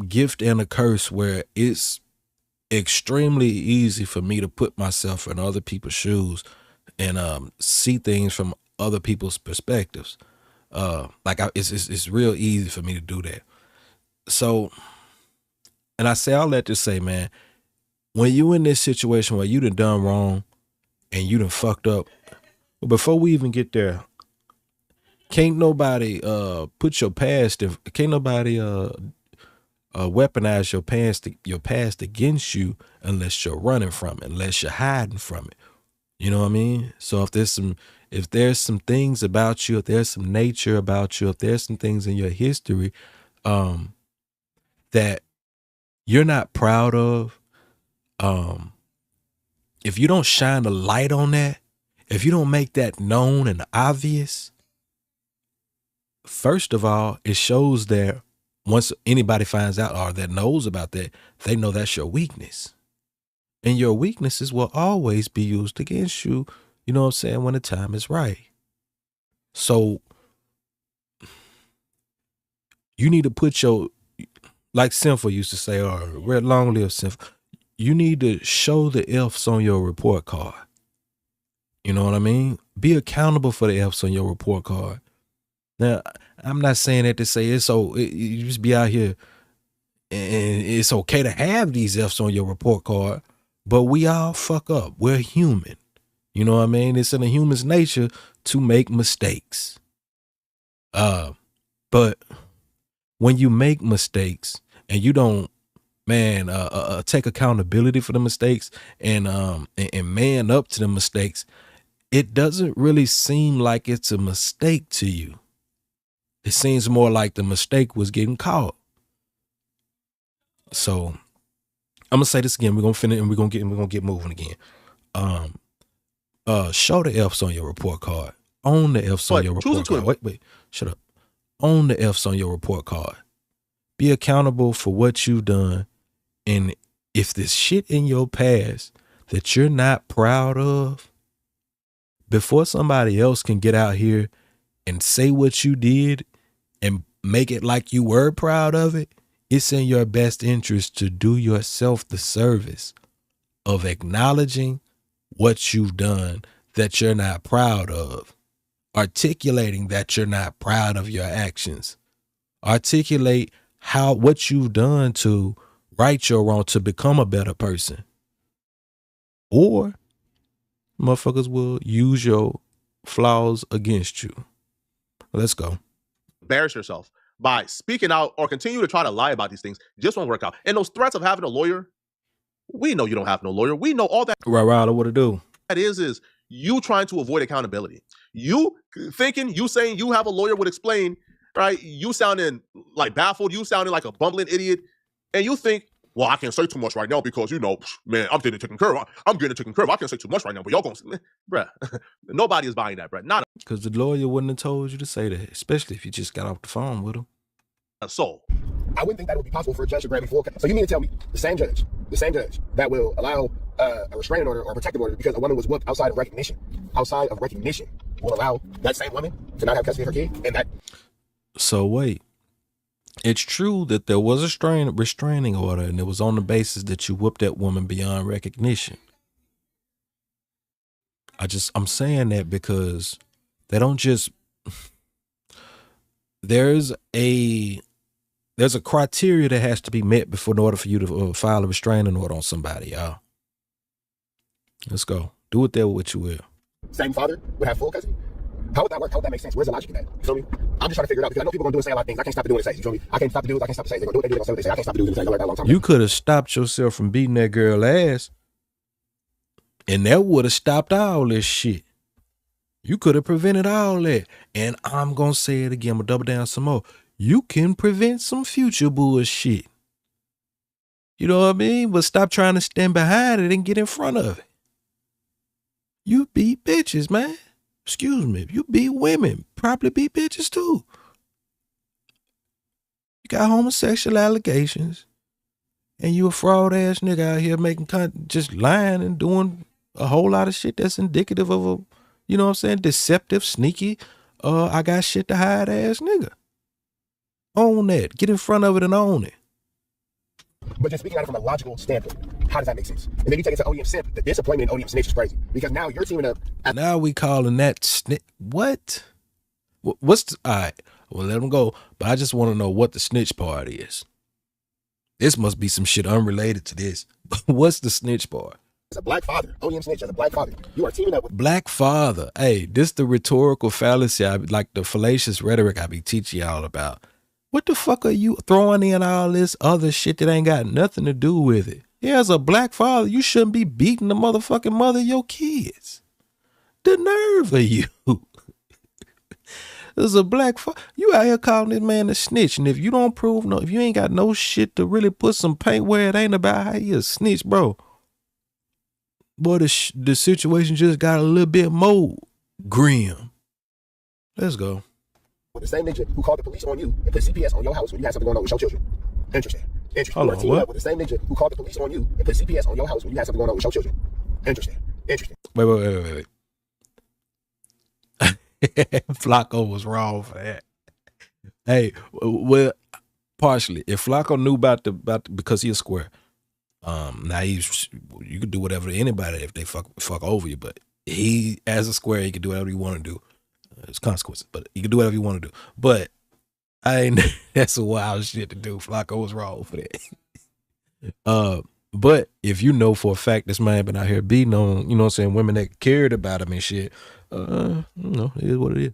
gift and a curse where it's extremely easy for me to put myself in other people's shoes and see things from other people's perspectives. It's real easy for me to do that. So, and I say all that to say, man, when you in this situation where you done wrong and you done fucked up, but before we even get there, can't nobody put your past in, can't nobody weaponize your past against you unless you're running from it, unless you're hiding from it. You know what I mean? So if there's some things about you, if there's some nature about you, if there's some things in your history that you're not proud of, if you don't shine a light on that, if you don't make that known and obvious, first of all, it shows that once anybody finds out or that knows about that, they know that's your weakness. And your weaknesses will always be used against you, you know what I'm saying, when the time is right. So you need to put your, like Sinful used to say, or Red Long Live Sinful, you need to show the F's on your report card. You know what I mean? Be accountable for the F's on your report card. Now, I'm not saying that to say you just be out here and it's okay to have these F's on your report card, but we all fuck up. We're human. You know what I mean? It's in a human's nature to make mistakes. But when you make mistakes and you don't, take accountability for the mistakes and man up to the mistakes, it doesn't really seem like it's a mistake to you. It seems more like the mistake was getting caught. So I'm gonna say this again. We're gonna finish and we're gonna get moving again. Show the F's on your report card. Own the F's on your report card. Wait, shut up. Own the F's on your report card. Be accountable for what you've done. And if there's shit in your past that you're not proud of, before somebody else can get out here and say what you did and make it like you were proud of it, it's in your best interest to do yourself the service of acknowledging what you've done that you're not proud of, articulating that you're not proud of your actions, articulate what you've done to right your wrong, to become a better person. Or motherfuckers will use your flaws against you. Let's go. Embarrass yourself by speaking out or continue to try to lie about these things. Just won't work out. And those threats of having a lawyer, we know you don't have no lawyer. We know all that. Right, what to do? That is you trying to avoid accountability. You saying you have a lawyer would explain, right? You sounding like baffled. You sounding like a bumbling idiot. And you think, well, I can't say too much right now because, man, I'm getting taken care of. I'm getting taken care of. I can't say too much right now, but y'all gonna, bruh. Nobody is buying that, bruh. Not because the lawyer wouldn't have told you to say that, especially if you just got off the phone with him. a soul. I wouldn't think that would be possible for a judge to grant me full. So you mean to tell me the same judge that will allow a restraining order or protective order because a woman was whooped outside of recognition will allow that same woman to not have custody of her kid? And that. So wait. It's true that there was a restraining order and it was on the basis that you whooped that woman beyond recognition. I'm saying that because they don't just, there's a criteria that has to be met in order for you to file a restraining order on somebody, y'all. Let's go. Do it there with what you will. Same father would have full custody? How would that work? How would that make sense? Where's the logic in that? You feel me? I'm just trying to figure it out because I know people are going to do and say a lot of things. I can't stop the doing and say. You feel me? I can't stop the dudes. I can't stop the say. They're going to do what they do. They're going to say what they say. I can't stop the dudes and say. I learned that a long time ago. You could have stopped yourself from beating that girl ass, and that would have stopped all this shit. You could have prevented all that. And I'm going to say it again. I'm going to double down some more. You can prevent some future bullshit. You know what I mean? But stop trying to stand behind it and get in front of it. You beat bitches, man. Excuse me. You beat women. Probably beat bitches too. You got homosexual allegations. And you a fraud ass nigga out here making just lying and doing a whole lot of shit that's indicative of a, you know what I'm saying, deceptive, sneaky, I got shit to hide ass nigga. Own that. Get in front of it and own it. But just speaking at it from a logical standpoint, how does that make sense? And then you take it to ODM simp. The disappointment in ODM snitch is crazy because now you're teaming up. Now we calling that snitch. What? What's all right? Well, let them go. But I just want to know what the snitch part is. This must be some shit unrelated to this. What's the snitch part? As a black father, ODM snitch as a black father, you are teaming up with black father. Hey, this the rhetorical fallacy, like the fallacious rhetoric I be teaching y'all about. What the fuck are you throwing in all this other shit that ain't got nothing to do with it? Yeah, as a black father, you shouldn't be beating the motherfucking mother of your kids. The nerve of you. As a black father, you out here calling this man a snitch, and if you don't prove no, if you ain't got no shit to really put some paint where it ain't about how you a snitch, bro. Boy, the situation just got a little bit more grim. Let's go. With the same ninja who called the police on you and put CPS on your house when you had something going on with your children. Interesting. Hold on, what? With the same ninja who called the police on you and put CPS on your house when you had something going on with your children. Interesting. Wait. Flacco was wrong for that. Hey, well, partially. If Flacco knew about the because he a square, now you could do whatever to anybody if they fuck over you, but he as a square he could do whatever he want to do. It's consequences, but you can do whatever you want to do. But that's a wild shit to do. Flacco was wrong for that. But if you know for a fact this man been out here beating on, you know what I'm saying, women that cared about him and shit, it is what it is.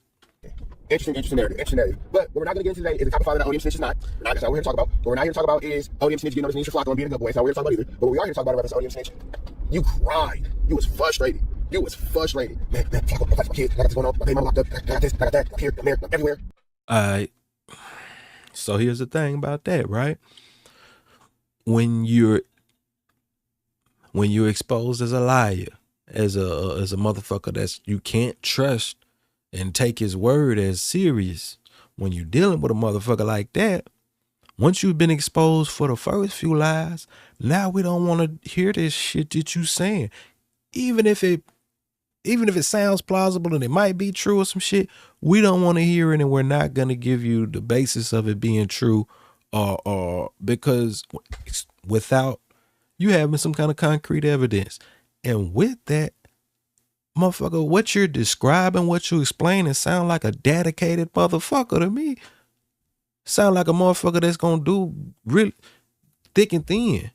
Interesting narrative. But what we're not going to get into today is the type of father that ODM snitch is not. That's not what we're here to talk about. What we're not here to talk about is ODM snitch getting on his knees for Flacco and being a good boy. That's not what we're here to talk about either. But what we are here to talk about in reference to ODM snitch, you cried. You was frustrated. Man, Flacco, I got my kids. I got this going on. My baby mama locked up. I got this. I got that. I'm here. I'm there. I'm everywhere. All right. So here's the thing about that, right? When you're exposed as a liar, as a motherfucker that's you can't trust and take his word as serious, when you're dealing with a motherfucker like that, once you've been exposed for the first few lies, now we don't want to hear this shit that you saying. Even if it sounds plausible and it might be true or some shit, we don't want to hear it, and we're not going to give you the basis of it being true or because without you having some kind of concrete evidence. And with that, motherfucker, what you're describing, what you explaining sound like a dedicated motherfucker to me. Sound like a motherfucker that's going to do really thick and thin.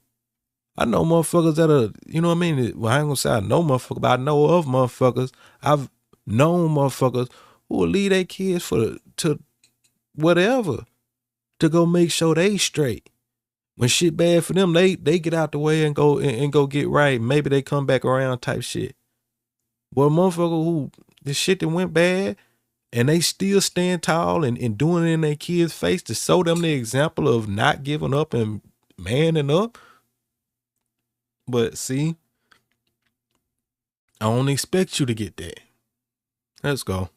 I know motherfuckers that are, you know what I mean? Well, I ain't gonna say I know motherfuckers, but I know of motherfuckers. I've known motherfuckers who will leave their kids to whatever to go make sure they straight. When shit bad for them, they get out the way and go get right. Maybe they come back around type shit. But a motherfucker who the shit that went bad and they still stand tall and doing it in their kids' face to show them the example of not giving up and manning up. But see, I don't expect you to get that. Let's go.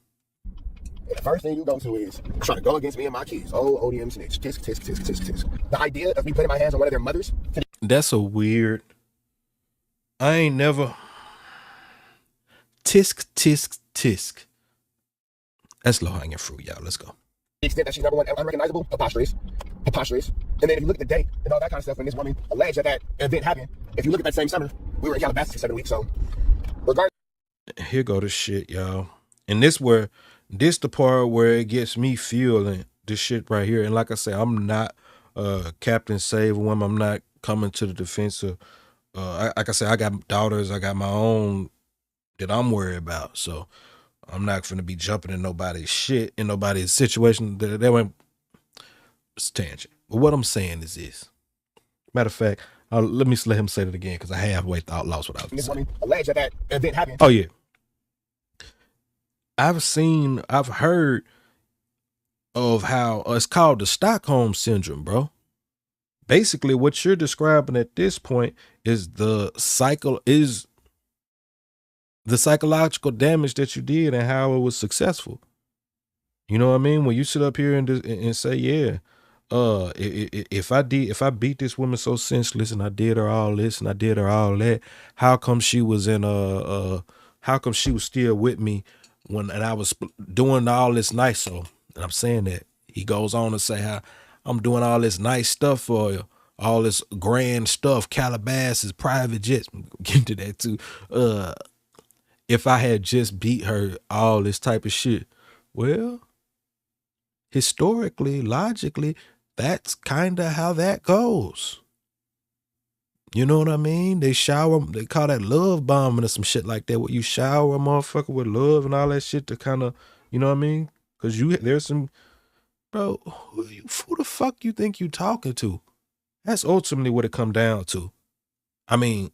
And the first thing you go to is trying to go against me and my kids. Oh, ODM snitch. Tisk. The idea of me putting my hands on one of their mothers. That's a weird. I ain't never. Tisk. That's low hanging fruit, y'all. Let's go. The extent that she's number one unrecognizable, preposterous. And then if you look at the date and all that kind of stuff, when this woman alleged that event happened, if you look at that same summer, we were in Calabasas for 7 weeks. So, regardless. Here go the shit, y'all. And this the part where it gets me feeling this shit right here. And like I say, I'm not Captain Save a Woman. I'm not coming to the defense of. Like I said, I got daughters. I got my own that I'm worried about. So I'm not going to be jumping in nobody's shit, in nobody's situation. That went. It's a tangent. But what I'm saying is this. Matter of fact, let him say it again because I halfway lost what I was saying. Alleged that event happened. Oh yeah. I've heard of how it's called the Stockholm Syndrome, bro. Basically, what you're describing at this point is the cycle is the psychological damage that you did and how it was successful. You know what I mean? When you sit up here and say, yeah, if I beat this woman so senseless and I did her all this and I did her all that, how come she was how come she was still with me and I was doing all this nice? So, and I'm saying that he goes on to say how I'm doing all this nice stuff for you, all this grand stuff, Calabasas, private jets. Get into that too. If I had just beat her, all this type of shit, well, historically, logically, that's kind of how that goes. You know what I mean? They call that love bombing or some shit like that, where you shower a motherfucker with love and all that shit to kind of, you know what I mean? Because there's some, bro, who the fuck you think you talking to? That's ultimately what it come down to. I mean,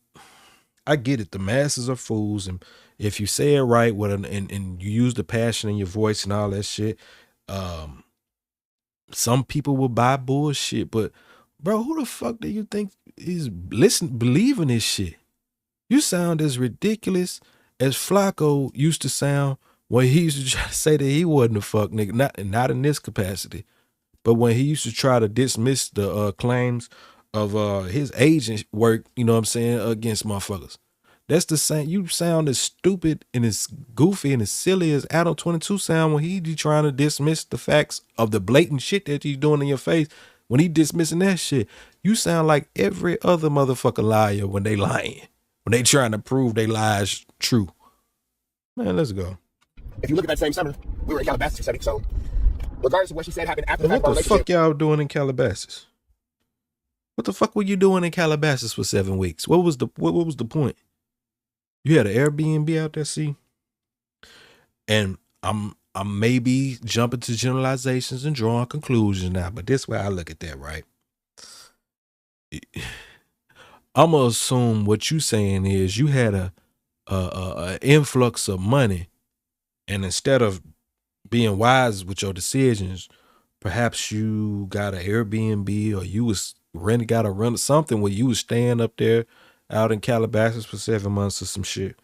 I get it. The masses are fools, and if you say it right and you use the passion in your voice and all that shit, some people will buy bullshit. But bro, who the fuck do you think is believing this shit? You sound as ridiculous as Flacco used to sound when he used to try to say that he wasn't a fuck nigga. Not in this capacity, but when he used to try to dismiss the claims of his agent work, you know what I'm saying, against motherfuckers. That's the same. You sound as stupid and as goofy and as silly as Adam 22 sound when he trying to dismiss the facts of the blatant shit that he's doing in your face. When he dismissing that shit, you sound like every other motherfucker liar when they lying. When they trying to prove they lies true. Man, let's go. If you look at that same summer, we were in Calabasas for 7 weeks, so regardless of what she said happened after What the fuck y'all doing in Calabasas? What the fuck were you doing in Calabasas for 7 weeks? What was the point? You had an Airbnb out there, see? And I'm maybe jumping to generalizations and drawing conclusions now, but this way I look at that, right? I'm gonna assume what you saying is you had a influx of money, and instead of being wise with your decisions, perhaps you got an Airbnb or you got a rent something where you was staying up there out in Calabasas for 7 months or some shit.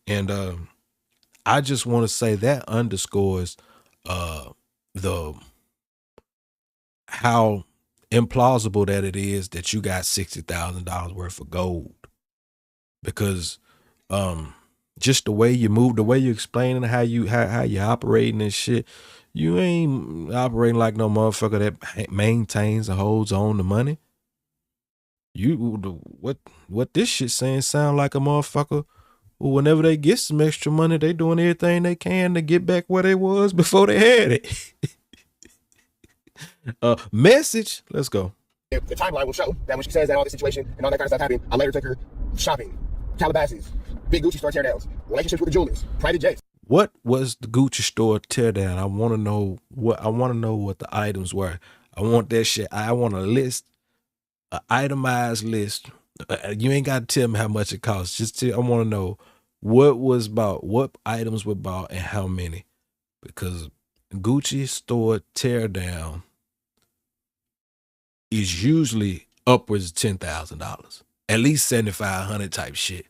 And I just want to say that underscores the how implausible that it is that you got $60,000 worth of gold. Because just the way you move, the way you explaining how you operating and shit, you ain't operating like no motherfucker that maintains and holds on to money. What this shit saying sound like a motherfucker who, whenever they get some extra money, they doing everything they can to get back where they was before they had it. Message. Let's go. The timeline will show that when she says that all this situation and all that kind of stuff happened, I later took her shopping, Calabasas, big Gucci store teardowns, relationships with the jewelers, private jets. What was the Gucci store teardown? I want to know what the items were. I want that shit. I want a list, an itemized list. You ain't got to tell me how much it costs. I want to know what was bought, what items were bought, and how many. Because Gucci store teardown is usually upwards of $10,000, at least $7,500 type shit.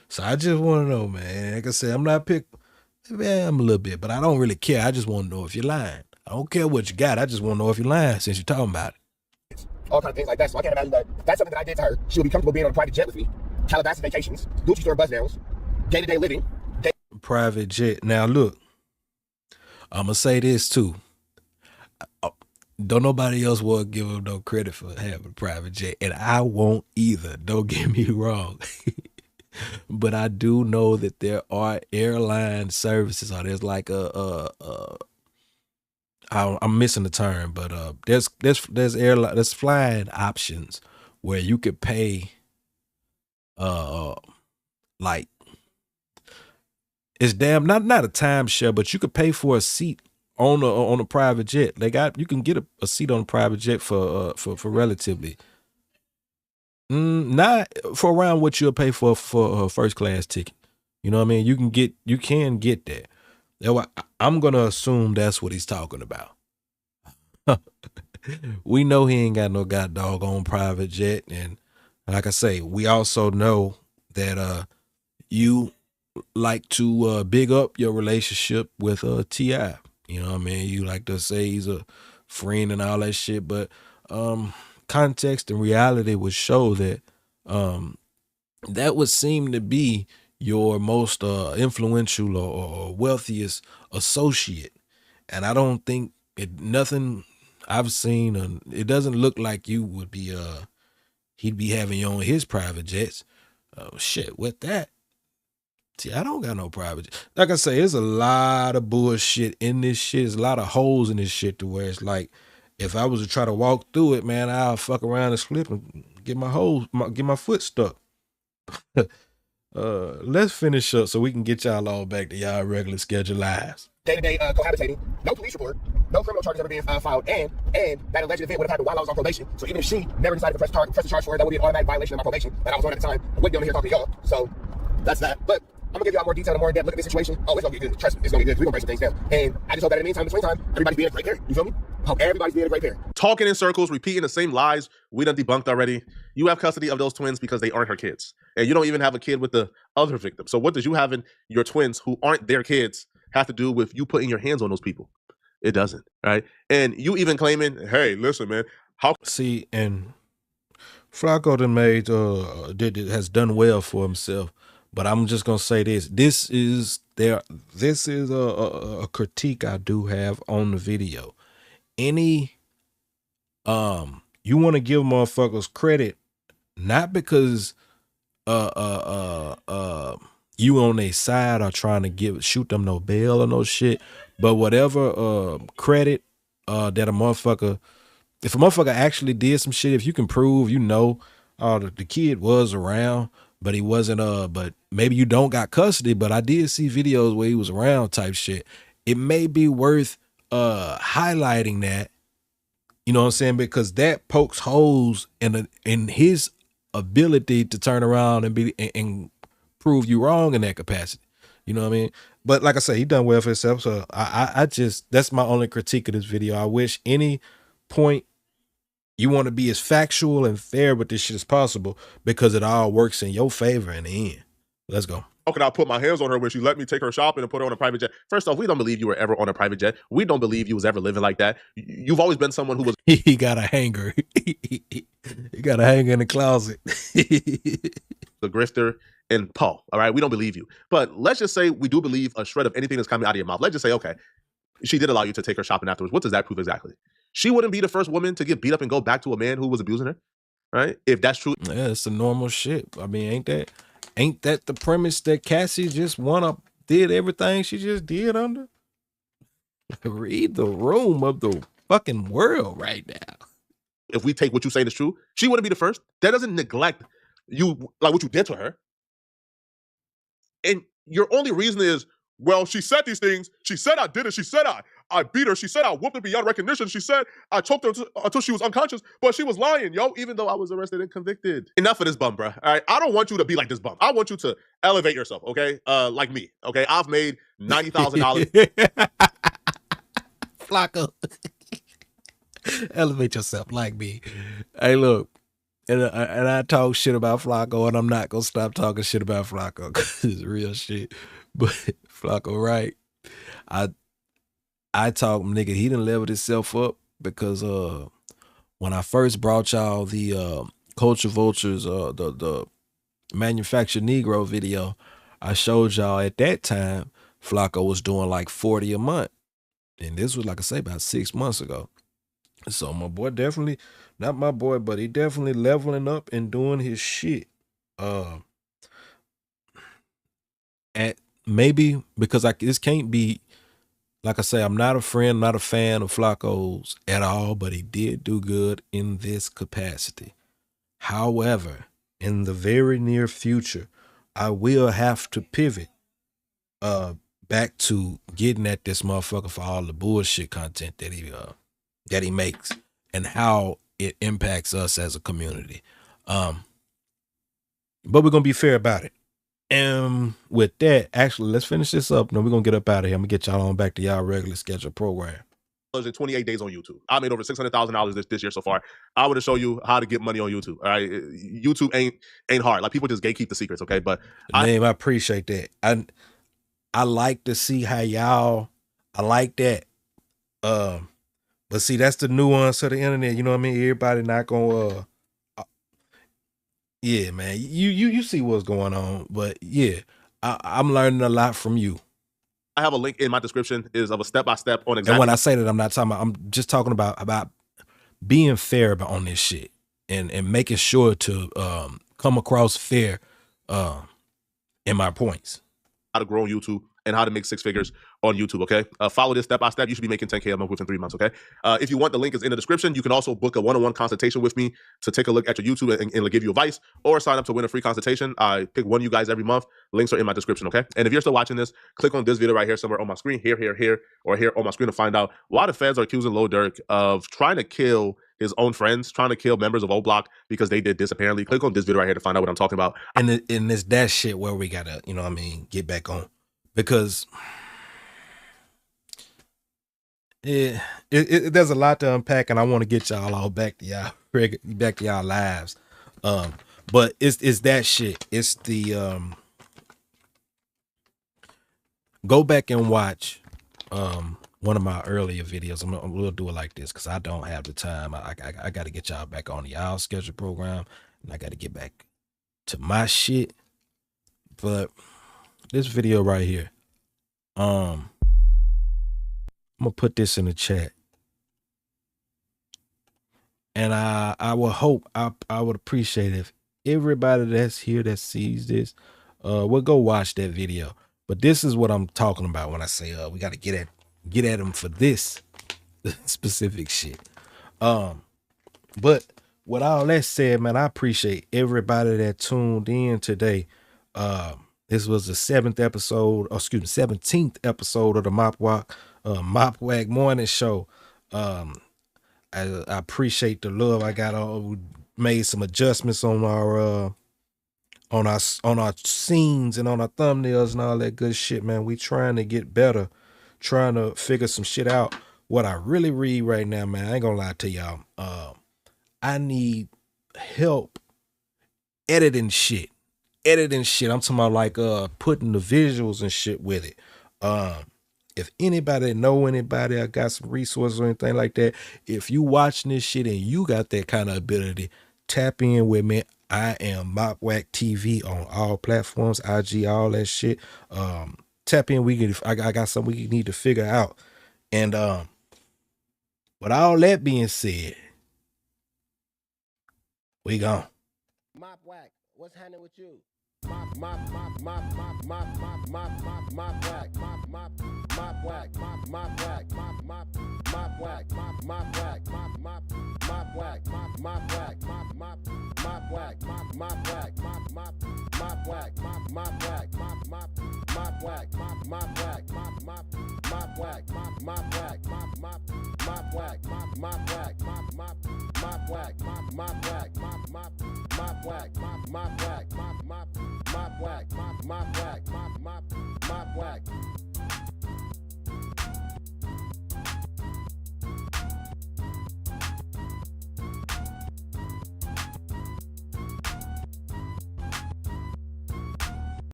So I just want to know, man. Like I said, I'm not man, I'm a little bit, but I don't really care. I just want to know if you're lying. I don't care what you got. I just want to know if you're lying since you're talking about it. All kind of things like that. So I can't imagine that that's something that I did to her. She would be comfortable being on a private jet with me. Calabasas vacations, Gucci store buzz downs, day-to-day living. Private jet. Now look, I'm gonna say this too. Don't nobody else want to give him no credit for having a private jet, and I won't either. Don't get me wrong. But I do know that there are airline services, or there's like I'm missing the term, but there's flying options where you could pay like it's damn not a timeshare, but you could pay for a seat on a private jet. You can get a seat on a private jet for relatively not for around what you'll pay for a first class ticket. You know what I mean? You can get that. I'm gonna assume that's what he's talking about. We know he ain't got no god doggone private jet, and like I say, we also know that you like to big up your relationship with T.I. You know what I mean? You like to say he's a friend and all that shit, but context and reality would show that that would seem to be your most influential or wealthiest associate. And I don't think nothing I've seen, it doesn't look like you would be he'd be having you on his private jets. Oh shit, with that. See, I don't got no private jet. Like I say, there's a lot of bullshit in this shit. There's a lot of holes in this shit to where it's like, if I was to try to walk through it, man, I'll fuck around and slip and get get my foot stuck. Let's finish up so we can get y'all all back to y'all regular scheduled lives. Day-to-day cohabitating, no police report, no criminal charges ever being filed, and that alleged event would have happened while I was on probation. So even if she never decided to press the charge for her, that would be an automatic violation of my probation that I was on at the time. I wouldn't be on here talking to y'all. So that's that. But I'm gonna give y'all more detail and more in depth look at this situation. Oh, it's gonna get good. Trust me, it's gonna get good. We're gonna break some things down. And I just hope that in the meantime, between time, everybody's being a great parent. You feel me? Hope everybody's being a great parent. Talking in circles, repeating the same lies we done debunked already. You have custody of those twins because they aren't her kids. And you don't even have a kid with the other victim. So what does you having your twins who aren't their kids have to do with you putting your hands on those people? It doesn't, right? And you even claiming, hey, listen, man, how... See, and Flacco has done well for himself. But I'm just gonna say this. This is a critique I do have on the video. You want to give motherfuckers credit, not because you on their side or trying to shoot them no bail or no shit, but whatever credit that a motherfucker, if a motherfucker actually did some shit, if you can prove, the kid was around, but he wasn't but maybe you don't got custody, but I did see videos where he was around type shit. It may be worth highlighting that, you know what I'm saying, because that pokes holes in his ability to turn around and prove you wrong in that capacity. You know what I mean? But like I say, he done well for himself. So I just, that's my only critique of this video. I wish any point you want to be as factual and fair with this shit as possible, because it all works in your favor in the end. Let's go. How can I put my hands on her when she let me take her shopping and put her on a private jet? First off, we don't believe you were ever on a private jet. We don't believe you was ever living like that. You've always been someone who was... He got a hanger. He got a hanger in the closet. The grifter and Paul, all right? We don't believe you. But let's just say we do believe a shred of anything that's coming out of your mouth. Let's just say, okay, she did allow you to take her shopping afterwards. What does that prove exactly? She wouldn't be the first woman to get beat up and go back to a man who was abusing her, right? If that's true. Yeah, it's a normal shit. I mean, ain't that the premise that Cassie just did everything she just did under? Read the room of the fucking world right now. If we take what you say is true, she wouldn't be the first. That doesn't neglect you, like what you did to her. And your only reason is, well, she said these things. She said I did it. She said I beat her. She said I whooped her beyond recognition. She said I choked her until she was unconscious, but she was lying, yo, even though I was arrested and convicted. Enough of this bum, bruh. All right, I don't want you to be like this bum. I want you to elevate yourself, okay? Like me, okay? I've made $90,000. Flacco. Elevate yourself like me. Hey, look. And I talk shit about Flacco, and I'm not gonna stop talking shit about Flacco because it's real shit. But Flacco, right? I talk, nigga, he done leveled himself up because when I first brought y'all the Culture Vultures, the Manufactured Negro video, I showed y'all at that time Flacco was doing like 40 a month, and this was, like I say, about 6 months ago. So my boy definitely, not my boy, but he definitely leveling up and doing his shit. At maybe because this can't be, like I say, I'm not a friend, not a fan of Flacco's at all, but he did do good in this capacity. However, in the very near future, I will have to pivot back to getting at this motherfucker for all the bullshit content that he makes and how it impacts us as a community. But we're gonna be fair about it. And with that, actually, let's finish this up. Then we're gonna get up out of here. I'm gonna get y'all on back to y'all regular scheduled program. in 28 days on YouTube. I made over $600,000 this year so far. I want to show you how to get money on YouTube. All right, YouTube ain't hard. Like people just gatekeep the secrets, okay? But I appreciate that. I like to see how y'all. I like that. But see, that's the nuance of the internet. You know what I mean? Everybody not gonna. Yeah, man. You see what's going on, but yeah, I'm learning a lot from you. I have a link in my description is of a step-by-step on exactly. And when I say that, I'm not talking about, I'm just talking about being fair on this shit and making sure to come across fair in my points. How to grow on YouTube and how to make 6 figures on YouTube, okay? Follow this step by step. You should be making 10K a month within 3 months, okay? If you want, the link is in the description. You can also book a one-on-one consultation with me to take a look at your YouTube and give you advice, or sign up to win a free consultation. I pick one of you guys every month. Links are in my description, okay? And if you're still watching this, click on this video right here somewhere on my screen, here, or here on my screen to find out why the feds are accusing Lil Durk of trying to kill his own friends, trying to kill members of O Block because they did this apparently. Click on this video right here to find out what I'm talking about. And it's that shit where we gotta, you know what I mean, get back on. Because there's a lot to unpack, and I want to get y'all all back to y'all lives. But it's that shit. It's the go back and watch one of my earlier videos. We'll do it like this because I don't have the time. I got to get y'all back on the y'all schedule program, and I got to get back to my shit. But this video right here, I'm gonna put this in the chat, and I would hope, I would appreciate if everybody that's here that sees this will go watch that video. But this is what I'm talking about when I say we got to get at them for this specific shit. But with all that said, man, I appreciate everybody that tuned in today. This was the 17th episode of the Mopwack Morning Show. I appreciate the love I got. We made some adjustments on our scenes and on our thumbnails and all that good shit, man. We trying to get better, trying to figure some shit out. What I really read right now, man, I ain't gonna lie to y'all. I need help editing shit. I'm talking about like putting the visuals and shit with it. If anybody know anybody, I got some resources or anything like that. If you watching this shit and you got that kind of ability, tap in with me. I am Mopwack TV on all platforms, IG, all that shit. Tap in. I got something we need to figure out. And with all that being said, we gone. Mopwack, what's happening with you? Mopwack, Mopwack.